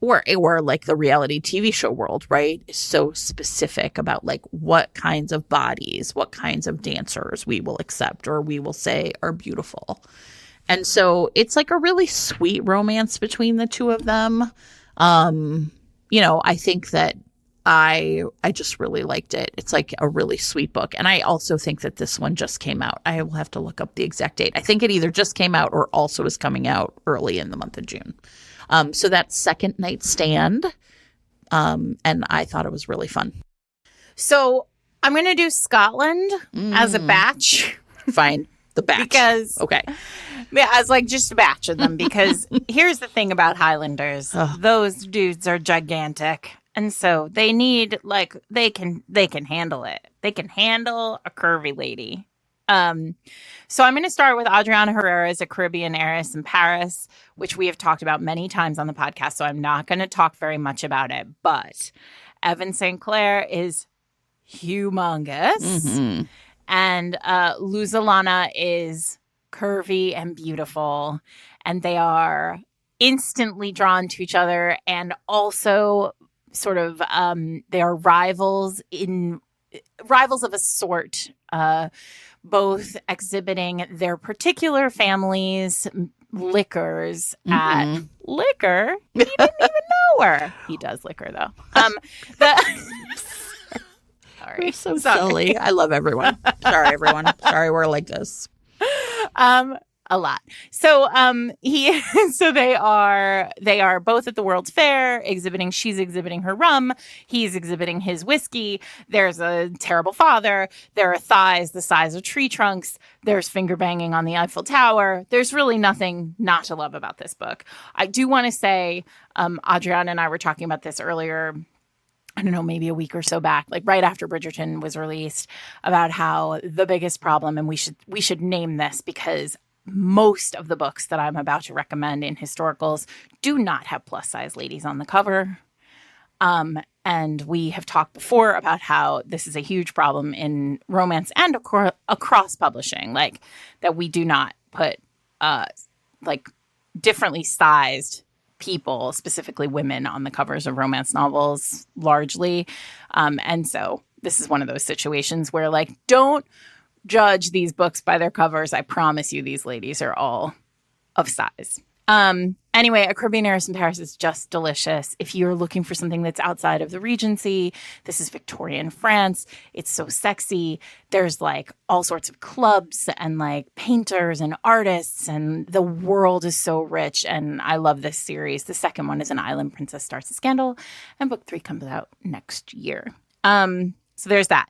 or like the reality TV show world, right, is so specific about like what kinds of bodies, what kinds of dancers we will accept or we will say are beautiful. And so it's like a really sweet romance between the two of them. You know, I think that I just really liked it. It's like a really sweet book. And I also think that this one just came out. I will have to look up the exact date. I think it either just came out or also is coming out early in the month of June. So that's Second Night Stand. And I thought it was really fun. So I'm going to do Scotland as a batch. Fine. The batch. Because, okay. Yeah, as like just a batch of them. Because here's the thing about Highlanders. Those dudes are gigantic. And so they need, like, they can handle it. They can handle a curvy lady. So I'm going to start with Adriana Herrera's A Caribbean Heiress in Paris, which we have talked about many times on the podcast. So I'm not going to talk very much about it. But Evan St. Clair is humongous. Mm-hmm. And Luzalana is curvy and beautiful. And they are instantly drawn to each other. And also sort of they are rivals of a sort, both exhibiting their particular families' liquors at liquor. He didn't even know her. He does liquor though. Sorry, we're so silly. I love everyone. Sorry, everyone. Sorry, we're like this. A lot. So so they are both at the World's Fair exhibiting. She's exhibiting her rum. He's exhibiting his whiskey. There's a terrible father. There are thighs the size of tree trunks. There's finger banging on the Eiffel Tower. There's really nothing not to love about this book. I do want to say, Adriana and I were talking about this earlier, I don't know, maybe a week or so back, like right after Bridgerton was released, about how the biggest problem, and we should name this because most of the books that I'm about to recommend in historicals do not have plus size ladies on the cover. And we have talked before about how this is a huge problem in romance and across publishing, like that we do not put like differently sized people, specifically women, on the covers of romance novels largely. And so this is one of those situations where, like, don't judge these books by their covers. I promise you these ladies are all of size. Anyway, A Caribbean Heiress in Paris is just delicious. If you're looking for something that's outside of the Regency, this is Victorian France. It's so sexy. There's like all sorts of clubs and like painters and artists, and the world is so rich. And I love this series. The second one is An Island Princess Starts a Scandal, and book 3 comes out next year. So there's that.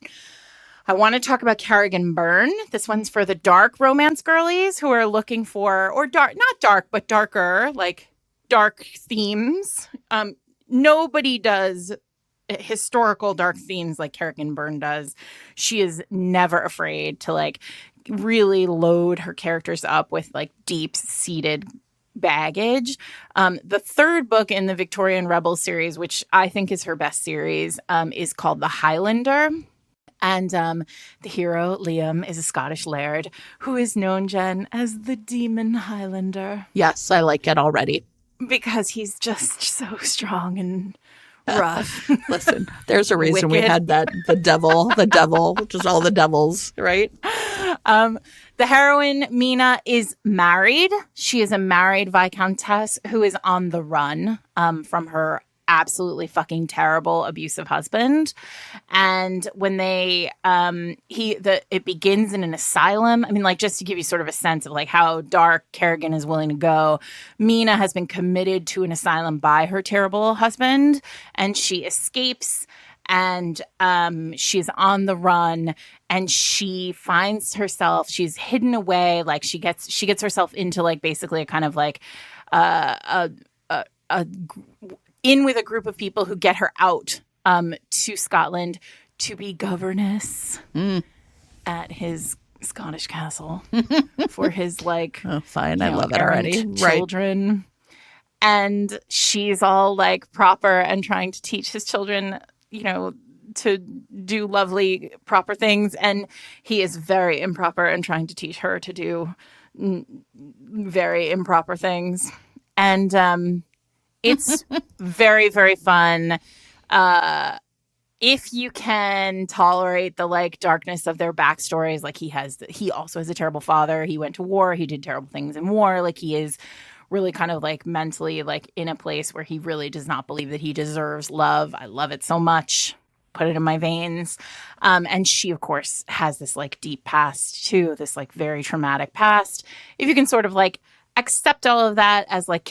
I want to talk about Carrigan Byrne. This one's for the dark romance girlies who are looking for, or dark, not dark, but darker, like dark themes. nobody does historical dark themes like Kerrigan Byrne does. She is never afraid to like really load her characters up with like deep-seated baggage. The third book in the Victorian Rebels series, which I think is her best series, is called The Highlander. And the hero, Liam, is a Scottish laird who is known, Jen, as the Demon Highlander. Yes, I like it already. Because he's just so strong and rough. Listen, there's a reason we Wicked. had that the devil, which is all the devils, right? The heroine, Mina, is married. She is a married Viscountess who is on the run from her absolutely fucking terrible abusive husband. And when it begins in an asylum. I mean, like, just to give you sort of a sense of like how dark Kerrigan is willing to go, Mina has been committed to an asylum by her terrible husband, and she escapes, and she's on the run, and she finds herself, she's hidden away, like she gets herself into like basically a kind of like in with a group of people who get her out to Scotland to be governess at his Scottish castle for his like fine, I love it already. Children. Right. And she's all like proper and trying to teach his children, you know, to do lovely proper things, and he is very improper and trying to teach her to do very improper things. And it's very, very fun. If you can tolerate the like darkness of their backstories, like he also has a terrible father. He went to war. He did terrible things in war. Like he is really kind of like mentally like in a place where he really does not believe that he deserves love. I love it so much. Put it in my veins. And she, of course, has this like deep past too, this like very traumatic past. If you can sort of like accept all of that as like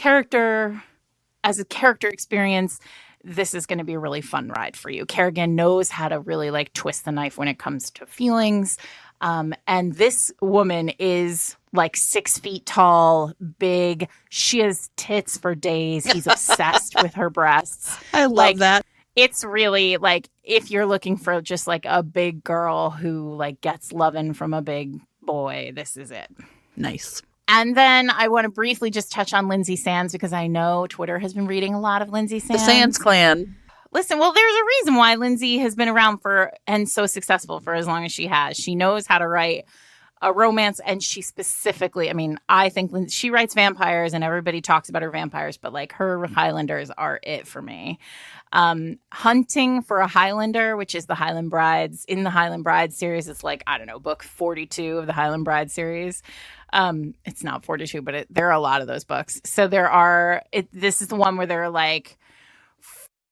as a character experience, this is going to be a really fun ride for you. Kerrigan knows how to really like twist the knife when it comes to feelings. And this woman is like 6 feet tall, big. She has tits for days. He's obsessed with her breasts. I love that. It's really like if you're looking for just like a big girl who like gets loving from a big boy, this is it. Nice. And then I want to briefly just touch on Lindsay Sands because I know Twitter has been reading a lot of Lindsay Sands. The Sands clan. Listen, well, there's a reason why Lindsay has been around and so successful for as long as she has. She knows how to write a romance, and she specifically, I mean, I think she writes vampires and everybody talks about her vampires, but like her Highlanders are it for me. Hunting for a Highlander, which is the Highland Brides. In the Highland Brides series, it's like, I don't know, book 42 of the Highland Bride series. It's not 42, but there are a lot of those books. So this is the one where there are like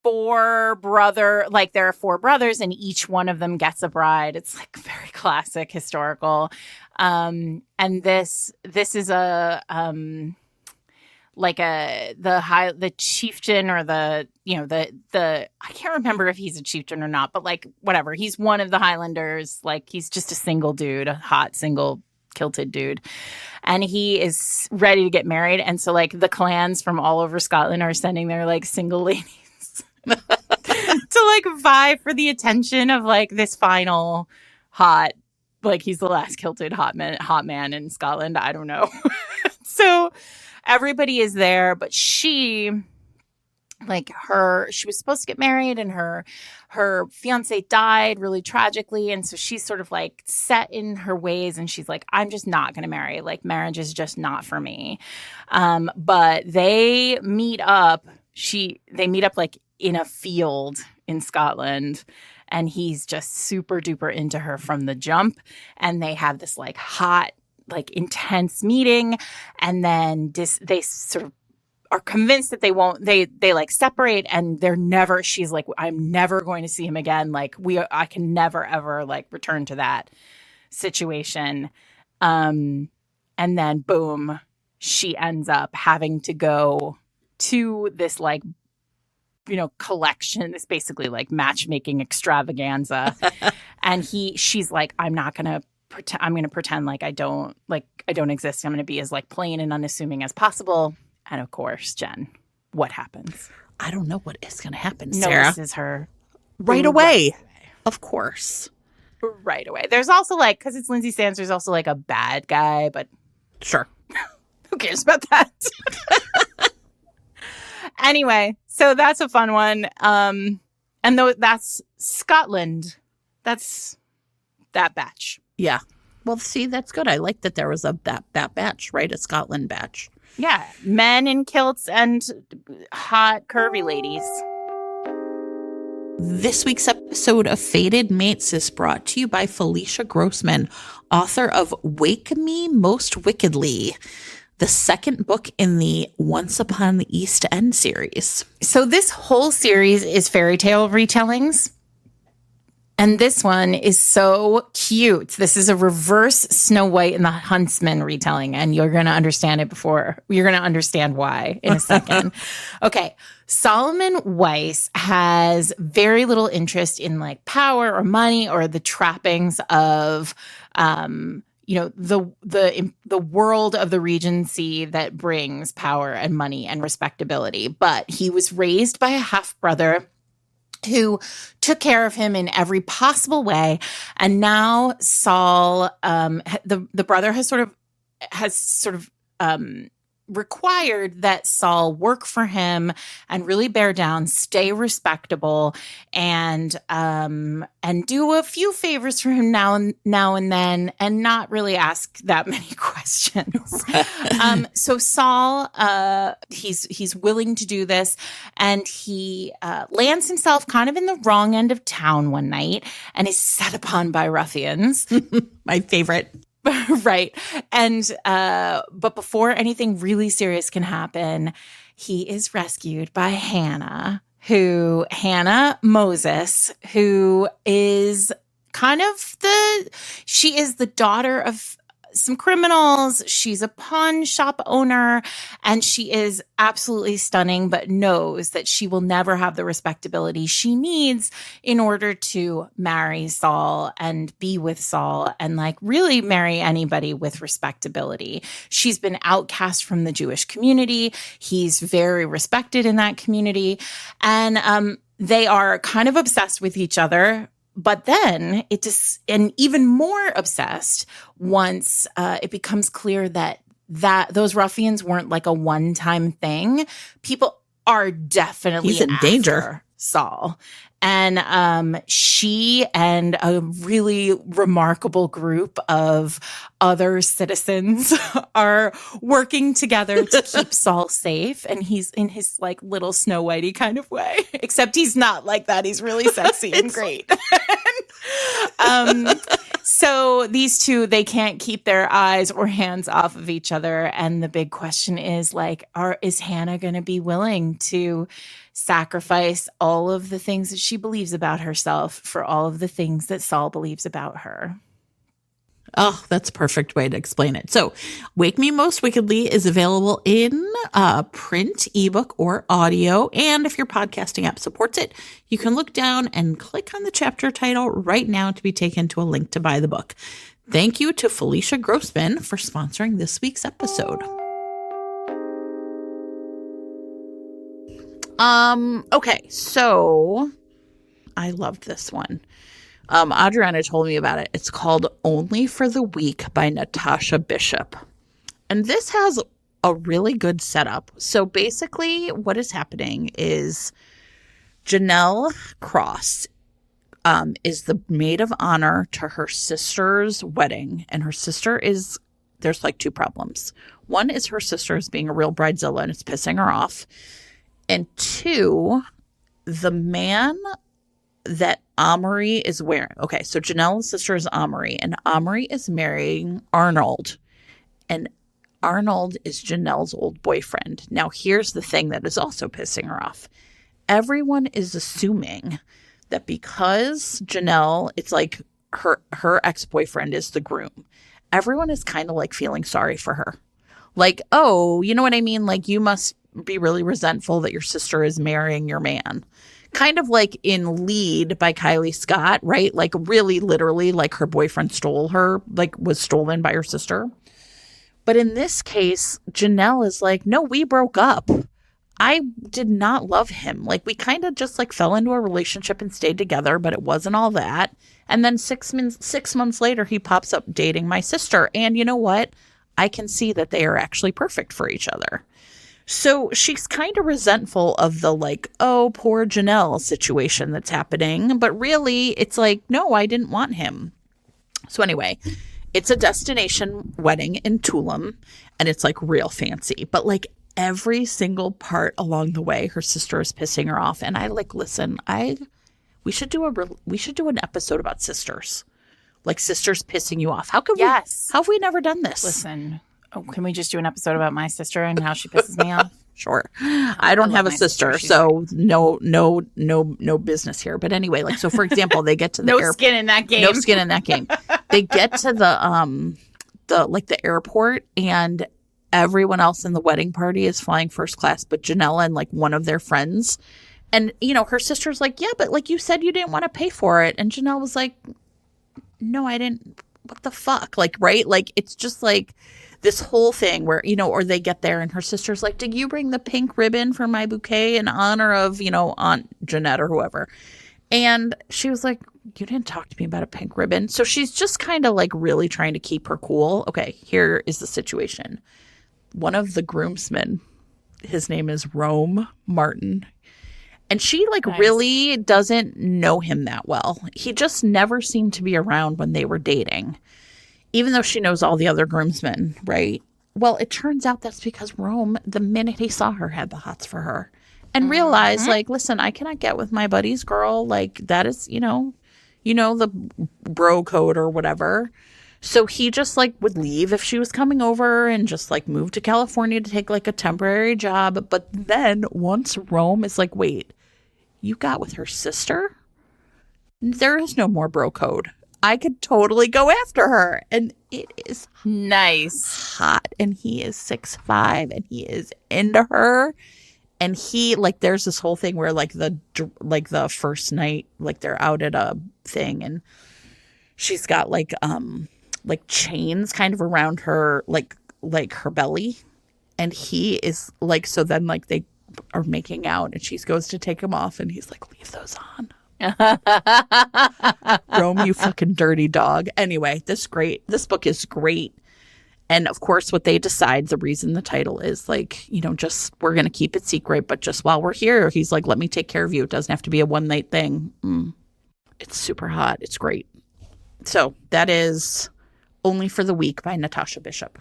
there are 4 brothers and each one of them gets a bride. It's like very classic historical. And this is the chieftain or the I can't remember if he's a chieftain or not, but like whatever. He's one of the Highlanders. Like he's just a single dude, a hot single kilted dude, and he is ready to get married. And so like the clans from all over Scotland are sending their like single ladies to like vie for the attention of like this final hot, like he's the last kilted hot man in Scotland. I don't know. So everybody is there, but she was supposed to get married, and her fiance died really tragically, and so she's sort of like set in her ways, and she's like, I'm just not going to marry. Like marriage is just not for me. But they meet up. They meet up like in a field in Scotland, and he's just super duper into her from the jump, and they have this like hot, like intense meeting, and then they sort of are convinced that they like separate, and she's like, I'm never going to see him again. Like I can never ever like return to that situation. And then boom, she ends up having to go to this like, collection. It's basically like matchmaking extravaganza. And she's like, I'm not going to pretend. I'm going to pretend like I don't exist. I'm going to be as like plain and unassuming as possible. And of course, Jen, what happens? I don't know what is going to happen, Sarah. Notices her Right away. Of course. Right away. There's also like, because it's Lindsay Sands, there's also like a bad guy, but sure. Who cares about that? Anyway, so that's a fun one. And though that's Scotland. That's that batch. Yeah. Well, see, that's good. I like that there was that batch, right? A Scotland batch. Yeah. Men in kilts and hot, curvy ladies. This week's episode of Fated Mates is brought to you by Felicia Grossman, author of Wake Me Most Wickedly, the second book in the Once Upon the East End series. So this whole series is fairy tale retellings. And this one is so cute. This is a reverse Snow White and the Huntsman retelling, and you're going to understand it before. You're going to understand why in a second. Okay. Solomon Weiss has very little interest in like power or money or the trappings of, the world of the Regency that brings power and money and respectability. But he was raised by a half brother who took care of him in every possible way. And now Saul, the brother has sort of required that Saul work for him and really bear down, stay respectable, and do a few favors for him now and then, and not really ask that many questions. So Saul, he's willing to do this, and he lands himself kind of in the wrong end of town one night and is set upon by ruffians. My favorite. Right. And but before anything really serious can happen, he is rescued by Hannah Moses, who is she is the daughter of some criminals. She's a pawn shop owner, and she is absolutely stunning, but knows that she will never have the respectability she needs in order to marry Saul and be with Saul and like really marry anybody with respectability. She's been outcast from the Jewish community. He's very respected in that community. And they are kind of obsessed with each other. But then and even more obsessed once it becomes clear that those ruffians weren't like a one-time thing. People are definitely He's in danger. Saul. And she and a really remarkable group of other citizens are working together to keep Saul safe. And he's in his like little Snow Whitey kind of way, except he's not like that. He's really sexy and great. So these two, they can't keep their eyes or hands off of each other. And the big question is like, is Hannah going to be willing to sacrifice all of the things that she believes about herself for all of the things that Saul believes about her? Oh, that's a perfect way to explain it. So Wake Me Most Wickedly is available in print, ebook, or audio. And if your podcasting app supports it, you can look down and click on the chapter title right now to be taken to a link to buy the book. Thank you to Felicia Grossman for sponsoring this week's episode. Okay, so I loved this one. Adriana told me about it. It's called Only for the Week by Natasha Bishop. And this has a really good setup. So basically what is happening is Janelle Cross is the maid of honor to her sister's wedding. And her sister there's like two problems. One is her sister is being a real bridezilla and it's pissing her off. And two, the man that Amory is wearing. Okay, so Janelle's sister is Amory, and Amory is marrying Arnold. And Arnold is Janelle's old boyfriend. Now, here's the thing that is also pissing her off. Everyone is assuming that because Janelle, it's like her ex-boyfriend is the groom. Everyone is kind of like feeling sorry for her. Like, oh, you know what I mean? Like, you must be really resentful that your sister is marrying your man. Kind of like in Lead by Kylie Scott, right? Like really literally like her boyfriend stole her, like was stolen by her sister. But in this case, Janelle is like, no, we broke up. I did not love him. Like, we kind of just like fell into a relationship and stayed together, but it wasn't all that. And then 6 months later, he pops up dating my sister. And you know what? I can see that they are actually perfect for each other. So she's kind of resentful of the like, oh, poor Janelle situation that's happening. But really, it's like, no, I didn't want him. So anyway, it's a destination wedding in Tulum, and it's like real fancy. But like every single part along the way, her sister is pissing her off. And I like, listen, we should do an episode about sisters. Like sisters pissing you off. How have we never done this? Listen, can we just do an episode about my sister and how she pisses me off? Sure. I don't have a sister, so no business here. But anyway, like, so for example, they get to the no skin in that game. No skin in that game. They get to the airport, and everyone else in the wedding party is flying first class, but Janella and like one of their friends. And, you know, her sister's like, yeah, but like you said, you didn't want to pay for it. And Janelle was like, no, I didn't. What the fuck? Like, right? Like, it's just like this whole thing where, you know, or they get there and her sister's like, did you bring the pink ribbon for my bouquet in honor of, you know, Aunt Jeanette or whoever? And she was like, you didn't talk to me about a pink ribbon. So she's just kind of like really trying to keep her cool. Okay, here is the situation. One of the groomsmen, his name is Rome Martin. And she like really doesn't know him that well. He just never seemed to be around when they were dating, even though she knows all the other groomsmen, right? Well, it turns out that's because Rome, the minute he saw her, had the hots for her and realized like, listen, I cannot get with my buddy's girl. Like that is, you know, the bro code or whatever. So he just like would leave if she was coming over and just like move to California to take like a temporary job. But then once Rome is like, wait, you got with her sister? There is no more bro code. I could totally go after her. And it is nice. Hot. And he is 6'5" and he is into her. And he like, there's this whole thing where like the first night, like they're out at a thing and she's got like chains kind of around her, like her belly. And he is like, so then like they are making out and she goes to take him off and he's like, leave those on. Rome, you fucking dirty dog. Anyway, this book is great. And of course, what they decide, the reason the title is like, you know, just we're going to keep it secret. But just while we're here, he's like, let me take care of you. It doesn't have to be a one night thing. It's super hot. It's great. So that is Only for the Week by Natasha Bishop.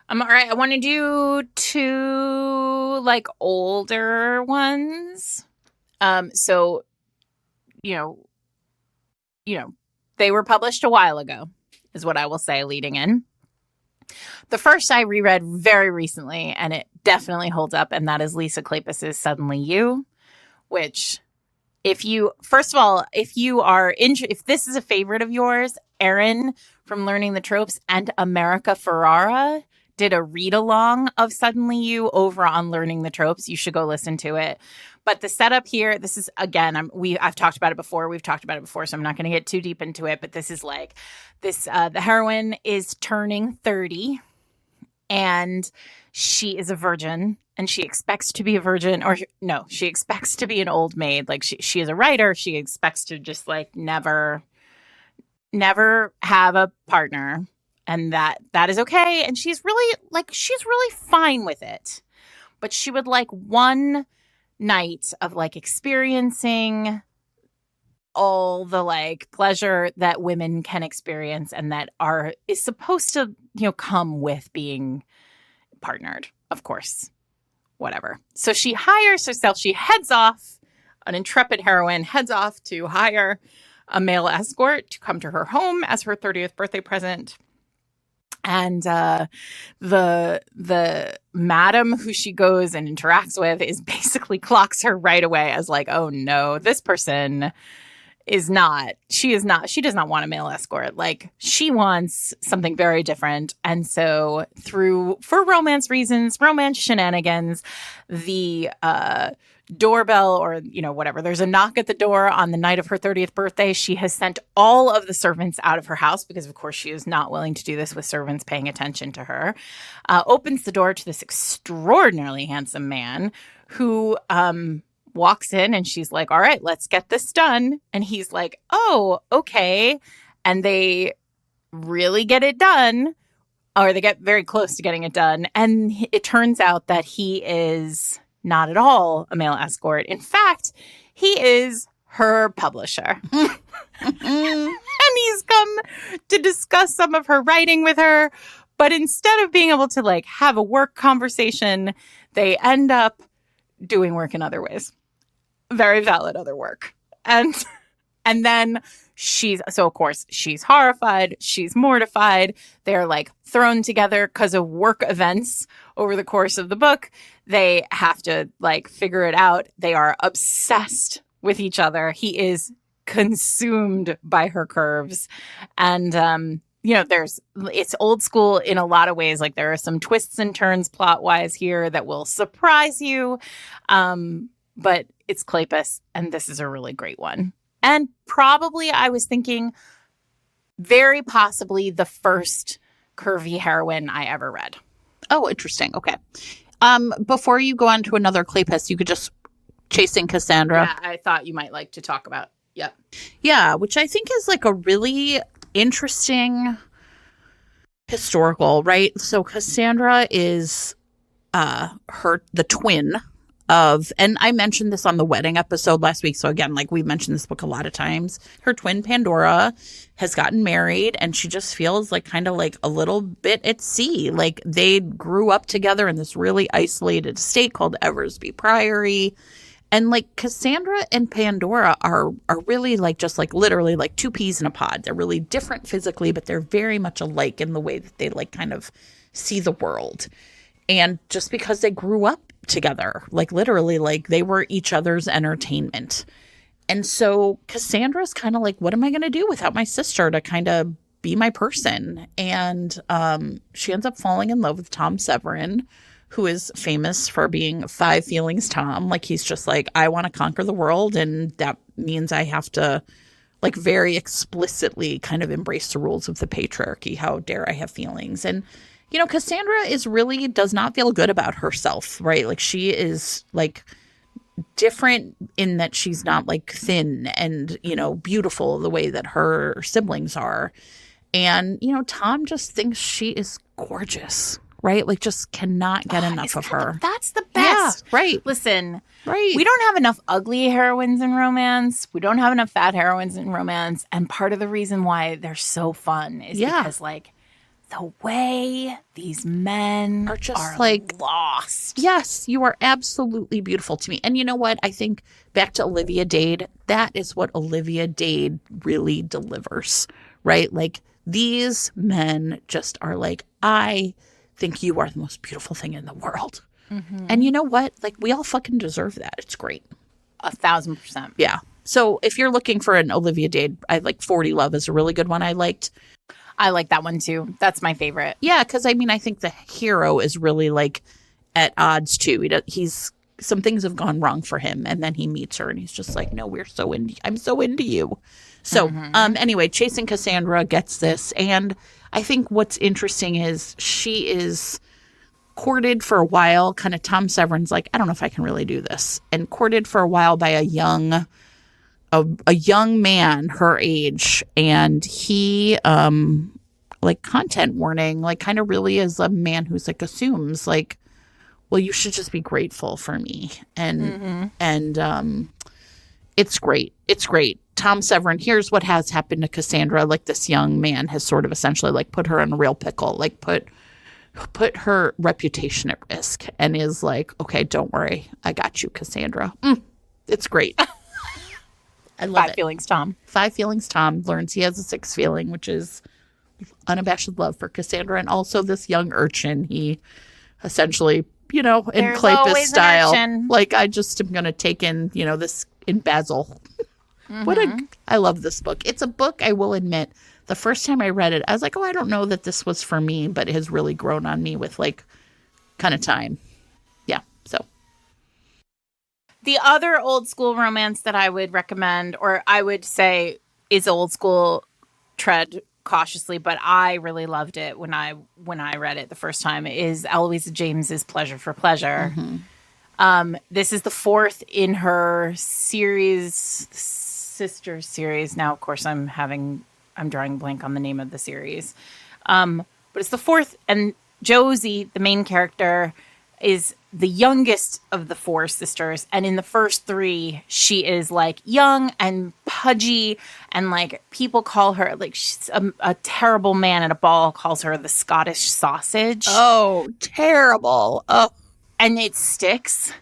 All right. I want to do two like older ones. So, you know, they were published a while ago is what I will say leading in. The first I reread very recently, and it definitely holds up, and that is Lisa Kleypas's Suddenly You, which if this is a favorite of yours, Erin from Learning the Tropes and America Ferrara did a read along of Suddenly You over on Learning the Tropes. You should go listen to it. But the setup here, this is, again, I've talked about it before. We've talked about it before, so I'm not going to get too deep into it. But this is like this, the heroine is turning 30 and she is a virgin and she expects to be a virgin, or no, she expects to be an old maid. Like she is a writer. She expects to just like never have a partner, and that is okay. And she's really fine with it. But she would like one night of like experiencing all the like pleasure that women can experience and that is supposed to, you know, come with being partnered, of course, whatever. So she hires herself. She heads off, an intrepid heroine heads off to hire a male escort to come to her home as her 30th birthday present. And the madam who she goes and interacts with is basically clocks her right away as like, oh no, this person she does not want a male escort. Like she wants something very different. And so for romance reasons, romance shenanigans, the doorbell or, whatever. There's a knock at the door on the night of her 30th birthday. She has sent all of the servants out of her house because, of course, she is not willing to do this with servants paying attention to her. Opens the door to this extraordinarily handsome man who walks in, and she's like, all right, let's get this done. And he's like, oh, okay. And they really get it done, or they get very close to getting it done. And it turns out that he is not at all a male escort. In fact, he is her publisher. And he's come to discuss some of her writing with her. But instead of being able to have a work conversation, they end up doing work in other ways. Very valid other work. And then of course, she's horrified. She's mortified. They're thrown together because of work events over the course of the book. They have to figure it out. They are obsessed with each other. He is consumed by her curves. And, it's old school in a lot of ways. There are some twists and turns plot wise here that will surprise you. But it's Kleypas, and this is a really great one. And probably, I was thinking, very possibly the first curvy heroine I ever read. Oh, interesting. Okay. Before you go on to another Kleypas, you could just Chasing Cassandra. Yeah, I thought you might like to talk about. Yep. Yeah, which I think is a really interesting historical, right? So Cassandra is the twin of, and I mentioned this on the wedding episode last week. So again, we've mentioned this book a lot of times. Her twin Pandora has gotten married, and she just feels kind of a little bit at sea. They grew up together in this really isolated estate called Eversby Priory. And Cassandra and Pandora are really just literally two peas in a pod. They're really different physically, but they're very much alike in the way that they kind of see the world. And just because they grew up together, literally, they were each other's entertainment. And so Cassandra's kind of what am I going to do without my sister to kind of be my person? And she ends up falling in love with Tom Severin, who is famous for being Five Feelings Tom. He's just I want to conquer the world, and that means I have to very explicitly kind of embrace the rules of the patriarchy. How dare I have feelings? And Cassandra does not feel good about herself, right? She is different in that she's not thin and, beautiful the way that her siblings are. And, Tom just thinks she is gorgeous, right? Just cannot get enough of her. That's the best. Yeah, right. Listen, right. We don't have enough ugly heroines in romance. We don't have enough fat heroines in romance. And part of the reason why they're so fun is because the way these men are just lost. Yes, you are absolutely beautiful to me. And you know what? I think back to Olivia Dade, that is what Olivia Dade really delivers, right? These men just are I think you are the most beautiful thing in the world. Mm-hmm. And you know what? We all fucking deserve that. It's great. 1,000%. Yeah. So if you're looking for an Olivia Dade, 40 Love is a really good one I liked. I like that one too. That's my favorite. Yeah, because I think the hero is really at odds too. He's some things have gone wrong for him, and then he meets her, and he's just no, I'm so into you. So anyway, Chasing Cassandra gets this, and I think what's interesting is she is courted for a while. Kind of Tom Severin's I don't know if I can really do this, and courted for a while by a young man her age, and he content warning kind of really is a man who's assumes well, you should just be grateful for me, and it's great. Tom Severin, here's what has happened to Cassandra. This young man has sort of essentially put her in a real pickle, put her reputation at risk, and is okay, don't worry, I got you, Cassandra. It's great. I love it. Five Feelings Tom. Five Feelings Tom learns he has a sixth feeling, which is unabashed love for Cassandra, and also this young urchin. He essentially, in Kleypas style, I just am going to take in, this in Basil. Mm-hmm. I love this book. It's a book, I will admit, the first time I read it, I was oh, I don't know that this was for me, but it has really grown on me with kind of time. Yeah, so. The other old school romance that I would recommend, or I would say is old school, tread cautiously, but I really loved it when I read it the first time, is Eloisa James's Pleasure for Pleasure. This is the fourth in her series, sister series. Now, of course, I'm drawing a blank on the name of the series. But it's the fourth, and Josie, the main character, is the youngest of the four sisters. And in the first three, she is like young and pudgy, and like people call her, like, she's a terrible man at a ball calls her the Scottish sausage. Oh, terrible. Oh. And it sticks.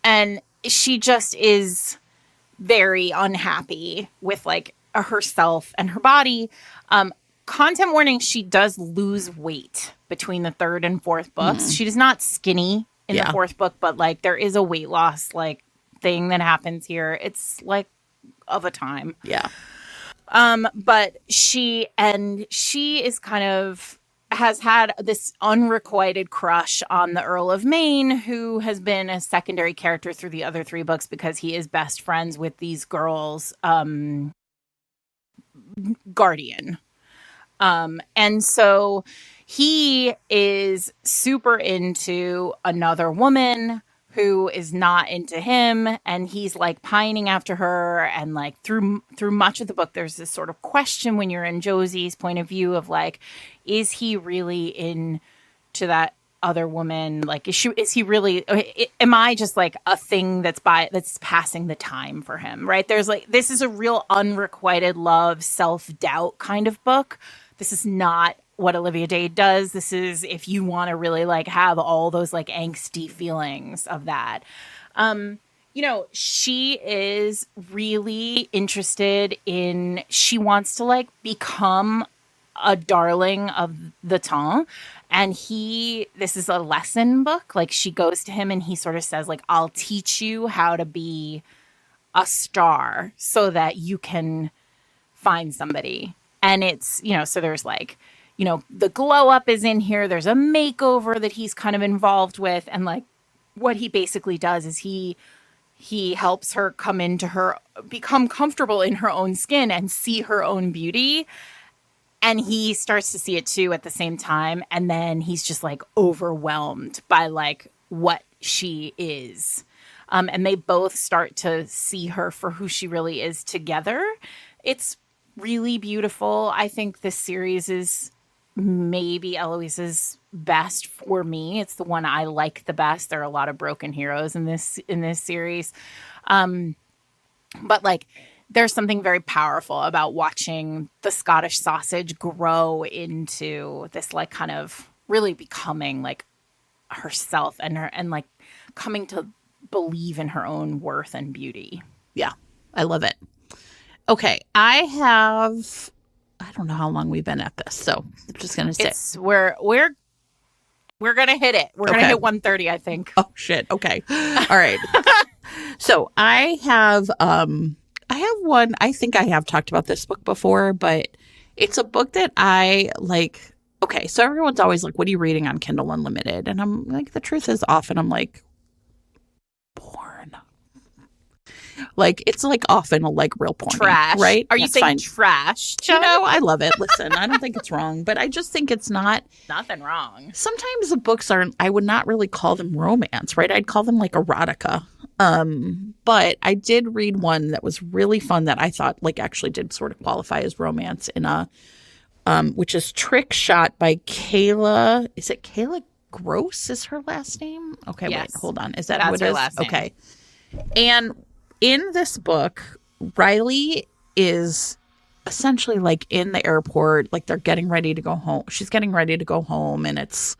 And she just is very unhappy with like herself and her body. Content warning, she does lose weight between the third and fourth books. She is not skinny in the fourth book, but like there is a weight loss like thing that happens here. It's like of a time. Yeah. But she is kind of has had this unrequited crush on the Earl of Maine, who has been a secondary character through the other three books because he is best friends with these girls' guardian. And so he is super into another woman who is not into him, and he's like pining after her. And like through much of the book, there's this sort of question when you're in Josie's point of view of like, is he really into that other woman? Like, is he really, am I just like a thing that's passing the time for him? Right. There's like, this is a real unrequited love, self-doubt kind of book. This is not what Olivia Day does. This is if you want to really like have all those like angsty feelings of that. You know, she is really interested in, she wants to like become a darling of the temps. And this is a lesson book. Like she goes to him and he sort of says like, I'll teach you how to be a star so that you can find somebody. And it's, you know, so there's like, you know, the glow up is in here. There's a makeover that he's kind of involved with. And like what he basically does is he helps her become comfortable in her own skin and see her own beauty. And he starts to see it too at the same time. And then he's just like overwhelmed by like what she is. And they both start to see her for who she really is together. It's really beautiful. I think this series is maybe Eloise's best for me. It's the one I like the best. There are a lot of broken heroes in this series. But like there's something very powerful about watching the Scottish sausage grow into this like kind of really becoming like herself and like coming to believe in her own worth and beauty. Yeah. I love it. Okay. I don't know how long we've been at this, so I'm just going to say. We're going to hit it. We're going to hit 1:30, I think. Oh, shit. Okay. All right. So I have one, I think I have talked about this book before, but it's a book that I like. Okay. So everyone's always like, what are you reading on Kindle Unlimited? And I'm like, the truth is often I'm like, porn. Like, it's like often like real porn. Trash. Right? Are you saying trash? You know, I love it. Listen, I don't think it's wrong, but I just think it's not. Nothing wrong. Sometimes the books I would not really call them romance, right? I'd call them like erotica. But I did read one that was really fun that I thought like actually did sort of qualify as romance which is Trick Shot by Kayla. Is it Kayla Gross is her last name? Okay, yes. Wait, hold on. Is that what it is? Last name. Okay. And in this book, Riley is essentially like in the airport, like they're getting ready to go home. She's getting ready to go home, and it's,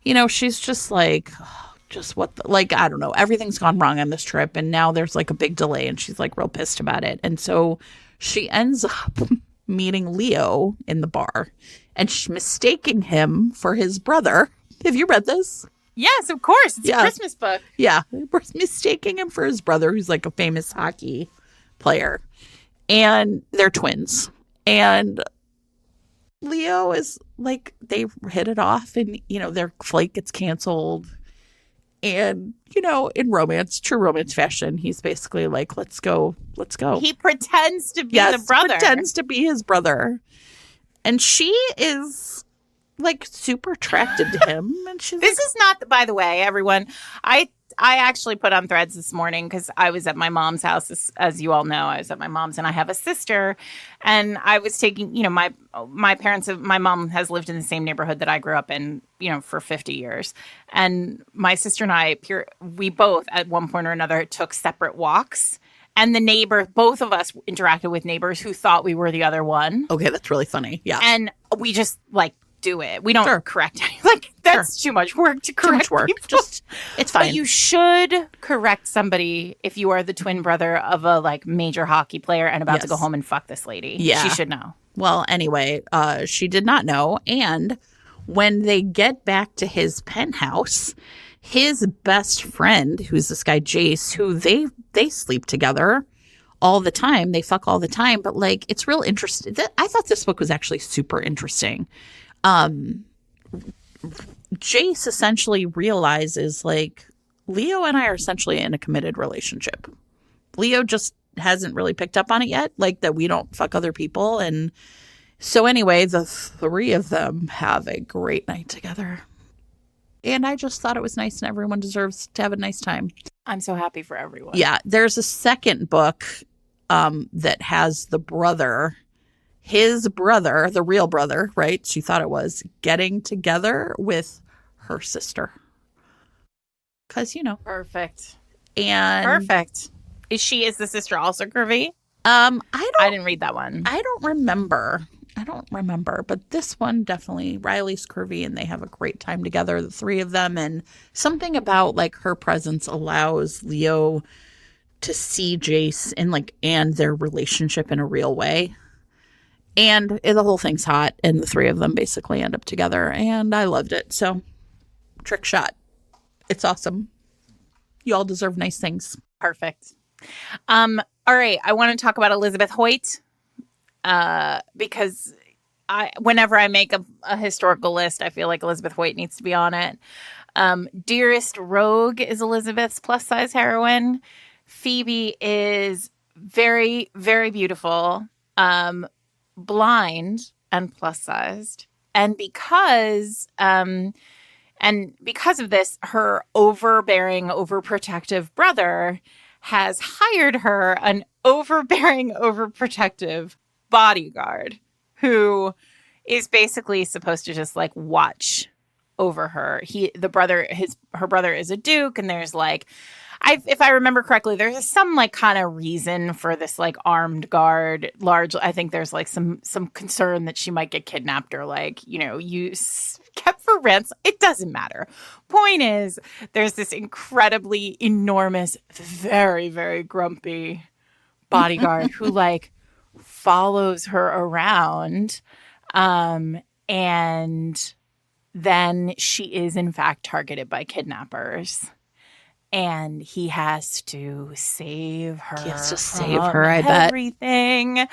you know, she's just like, I don't know, everything's gone wrong on this trip, and now there's like a big delay, and she's like real pissed about it. And so she ends up meeting Leo in the bar, and she's mistaking him for his brother. Have you read this? Yes, of course. It's a Christmas book. Yeah. We're mistaking him for his brother, who's like a famous hockey player. And they're twins. And Leo is like, they hit it off and, you know, their flight gets canceled. And, in romance, true romance fashion, he's basically like, let's go. He pretends to be the brother. Pretends to be his brother. And she is like super attracted to him. And she's This is not, by the way, everyone. I actually put on Threads this morning because I was at my mom's house. As you all know, I was at my mom's, and I have a sister. And I was taking, my parents, my mom has lived in the same neighborhood that I grew up in, for 50 years. And my sister and I, we both at one point or another took separate walks. And the neighbor, both of us interacted with neighbors who thought we were the other one. Okay, that's really funny. Yeah. And we just do it. We don't correct anyone. That's too much work to correct people. It's fine. But you should correct somebody if you are the twin brother of a major hockey player and about to go home and fuck this lady. Yeah. She should know. Well, anyway, she did not know. And when they get back to his penthouse, his best friend, who's this guy Jace, who they sleep together all the time. They fuck all the time. But it's real interesting. I thought this book was actually super interesting. Jace essentially realizes Leo and I are essentially in a committed relationship. Leo just hasn't really picked up on it yet, that we don't fuck other people. And so anyway, the three of them have a great night together. And I just thought it was nice, and everyone deserves to have a nice time. I'm so happy for everyone. Yeah. There's a second book that has the brother, his brother, the real brother, right? She thought it was getting together with her sister. Because, Perfect. And perfect. Is the sister also curvy? I didn't read that one. I don't remember. But this one definitely, Riley's curvy, and they have a great time together, the three of them. And something about her presence allows Leo to see Jace and their relationship in a real way. And the whole thing's hot, and the three of them basically end up together, and I loved it. So, trick shot. It's awesome. You all deserve nice things. Perfect. All right. I want to talk about Elizabeth Hoyt because whenever I make a historical list, I feel like Elizabeth Hoyt needs to be on it. Dearest Rogue is Elizabeth's plus-size heroine. Phoebe is very, very beautiful. Blind and plus-sized, and because of this, her overbearing, overprotective brother has hired her an overbearing, overprotective bodyguard who is basically supposed to just watch over her. Her brother is a duke, and there's if I remember correctly, there's some kind of reason for this armed guard. I think there's some concern that she might get kidnapped or kept for ransom. It doesn't matter. Point is, there's this incredibly enormous, very, very grumpy bodyguard who follows her around, and then she is in fact targeted by kidnappers. And he has to save her. He has to save her, I bet. Everything.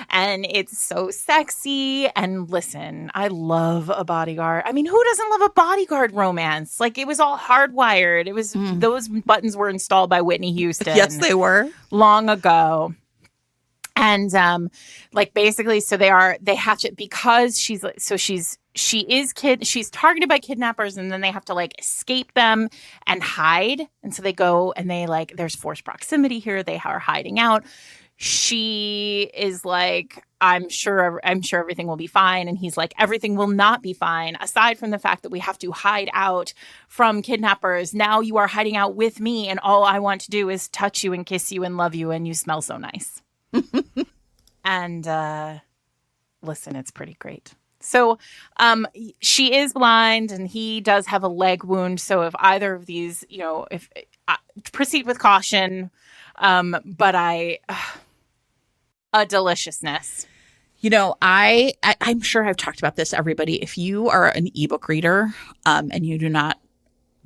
And it's so sexy. And listen, I love a bodyguard. I mean, who doesn't love a bodyguard romance? It was all hardwired. It was those buttons were installed by Whitney Houston. Yes, they were. Long ago. And basically, so they have to, because she's targeted by kidnappers, and then they have to escape them and hide. And so they go and they there's forced proximity here. They are hiding out. She is I'm sure everything will be fine. And he's everything will not be fine. Aside from the fact that we have to hide out from kidnappers. Now you are hiding out with me. And all I want to do is touch you and kiss you and love you. And you smell so nice. And listen, it's pretty great. So she is blind, and he does have a leg wound. So if either of these, if proceed with caution, but a deliciousness. I'm sure I've talked about this, everybody. If you are an ebook reader and you do not,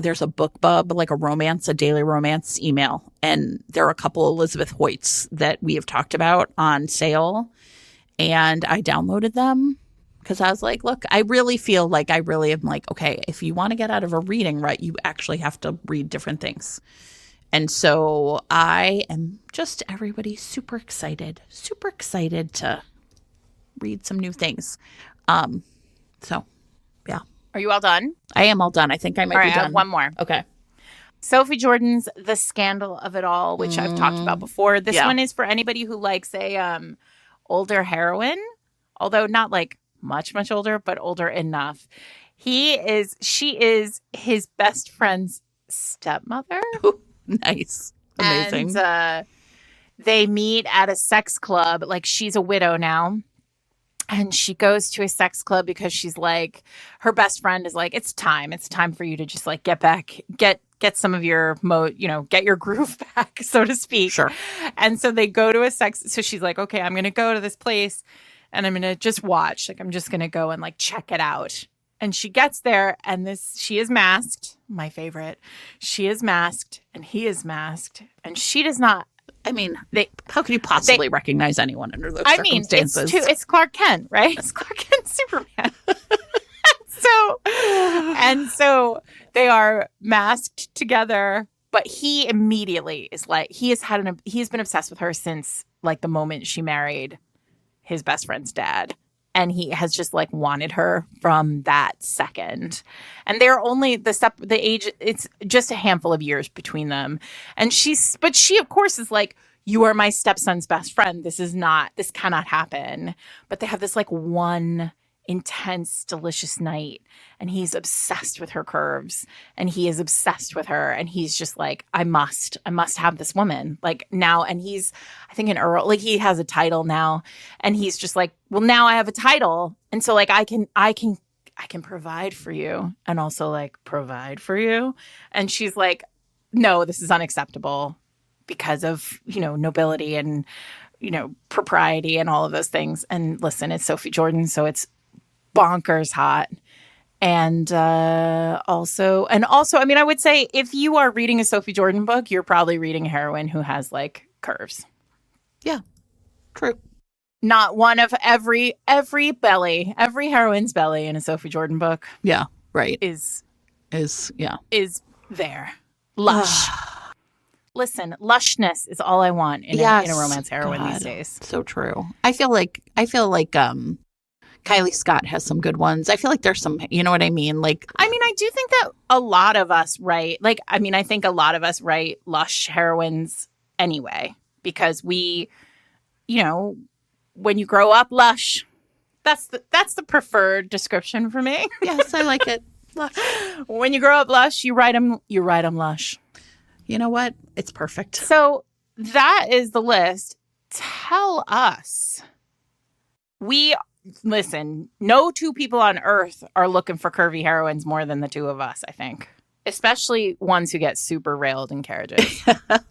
there's a book bub, a daily romance email. And there are a couple Elizabeth Hoyts that we have talked about on sale. And I downloaded them Because I was like, look, I really feel like I really am like, okay, if you want to get out of a reading rut, you actually have to read different things. And so I am just, everybody super excited to read some new things. So, yeah. Are you all done? I am all done. I think I might be done. I have one more. Okay. Sophie Jordan's The Scandal of It All, which I've talked about before. This one is for anybody who likes a older heroine, although not like much older, but older enough. She is his best friend's stepmother. Nice. Amazing. And they meet at a sex club. Like, she's a widow now. And she goes to a sex club because she's like, her best friend is like, it's time for you to just like get back, get some of your get your groove back, so to speak. Sure. And so they go to so she's like, okay, I'm going to go to this place and I'm going to just watch. Like, I'm just going to go and like check it out. And she gets there and she is masked. My favorite. She is masked and he is masked. And she does not. I mean, how could you possibly recognize anyone under those circumstances? It's Clark Kent, right? It's Clark Kent, Superman. So they are masked together, but he immediately is like, he's been obsessed with her since like the moment she married his best friend's dad. And he has just like wanted her from that second. And they're only the age, it's just a handful of years between them. And she of course is like, you are my stepson's best friend. This cannot happen. But they have this like one intense, delicious night. And he's obsessed with her curves. And he is obsessed with her. And he's just like, I must have this woman. Like now, and he's, I think an earl, like he has a title now. And he's just like, well, now I have a title. And so like I can provide for you and also like provide for you. And she's like, no, this is unacceptable because of, nobility and, propriety and all of those things. And listen, it's Sophie Jordan, so it's bonkers hot. And also, I mean, I would say if you are reading a Sophie Jordan book, you're probably reading a heroine who has like curves. Yeah, true. Not one of every heroine's belly in a Sophie Jordan book. Yeah, right. Is there. Lush. Listen, lushness is all I want in a romance heroine these days. So true. I feel like Kylie Scott has some good ones. I feel like there's some, you know what I mean? Like, I mean, I do think that a lot of us write, I think a lot of us write lush heroines anyway, because we, when you grow up lush, that's the preferred description for me. Yes, I like it. Lush. When you grow up lush, you write them lush. You know what? It's perfect. So that is the list. Tell us. Listen, no two people on earth are looking for curvy heroines more than the two of us, I think. Especially ones who get super railed in Carriages.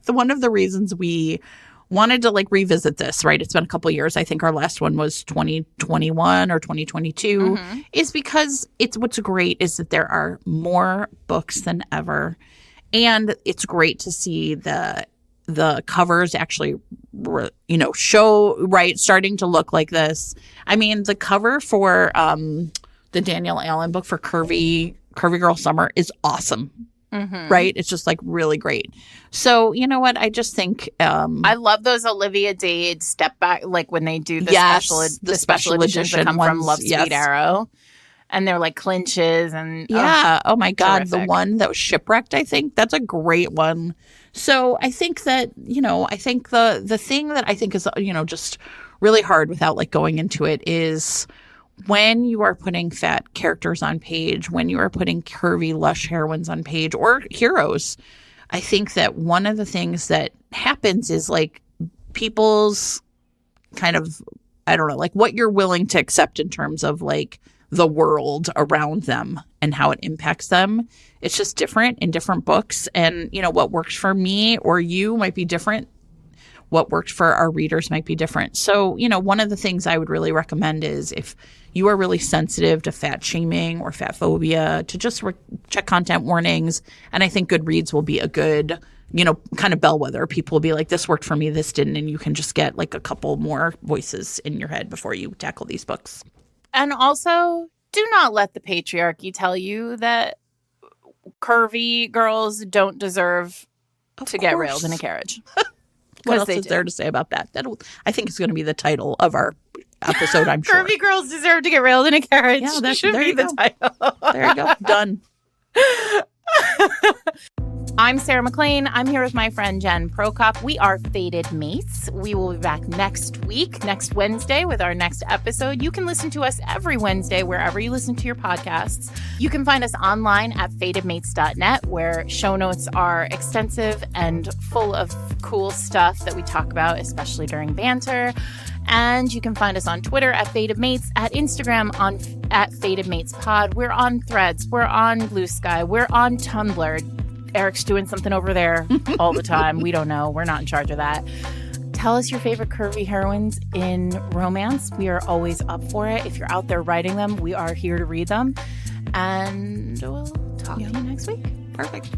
One of the reasons we wanted to like revisit this, right? It's been a couple of years. I think our last one was 2021 or 2022, is because what's great is that there are more books than ever. And it's great to see the covers actually, show, right, starting to look like this. I mean, the cover for the Danielle Allen book for Curvy Girl Summer is awesome, right? It's just like really great. So, you know what? I just think I love those Olivia Dade step back, like when they do the special editions that come from Love Sweet Arrow. And they're like clinches and oh my God, terrific. The one that was Shipwrecked, I think that's a great one. So I think that, I think the thing that I think is, just really hard without like going into it is when you are putting fat characters on page, when you are putting curvy, lush heroines on page or heroes, I think that one of the things that happens is like people's kind of, I don't know, like what you're willing to accept in terms of like the world around them and how it impacts them. It's just different in different books. And, what works for me or you might be different. What worked for our readers might be different. So, one of the things I would really recommend is if you are really sensitive to fat shaming or fat phobia, to just check content warnings. And I think Goodreads will be a good, kind of bellwether. People will be like, this worked for me, this didn't. And you can just get like a couple more voices in your head before you tackle these books. And also, do not let the patriarchy tell you that curvy girls don't deserve to get railed in a carriage. What else is there to say about that? I think it's going to be the title of our episode, I'm sure. Curvy girls deserve to get railed in a carriage. Yeah, that should be the title. There you go. Done. I'm Sarah McLean. I'm here with my friend Jen Prokop. We are Fated Mates. We will be back next Wednesday, with our next episode. You can listen to us every Wednesday wherever you listen to your podcasts. You can find us online at fatedmates.net, where show notes are extensive and full of cool stuff that we talk about, especially during banter. And you can find us on Twitter at Fated Mates, at Instagram at Fated Mates Pod. We're on Threads. We're on Blue Sky. We're on Tumblr. Eric's doing something over there all the time. We don't know. We're not in charge of that. Tell us your favorite curvy heroines in romance. We are always up for it. If you're out there writing them, we are here to read them. And we'll talk to you next week. Perfect.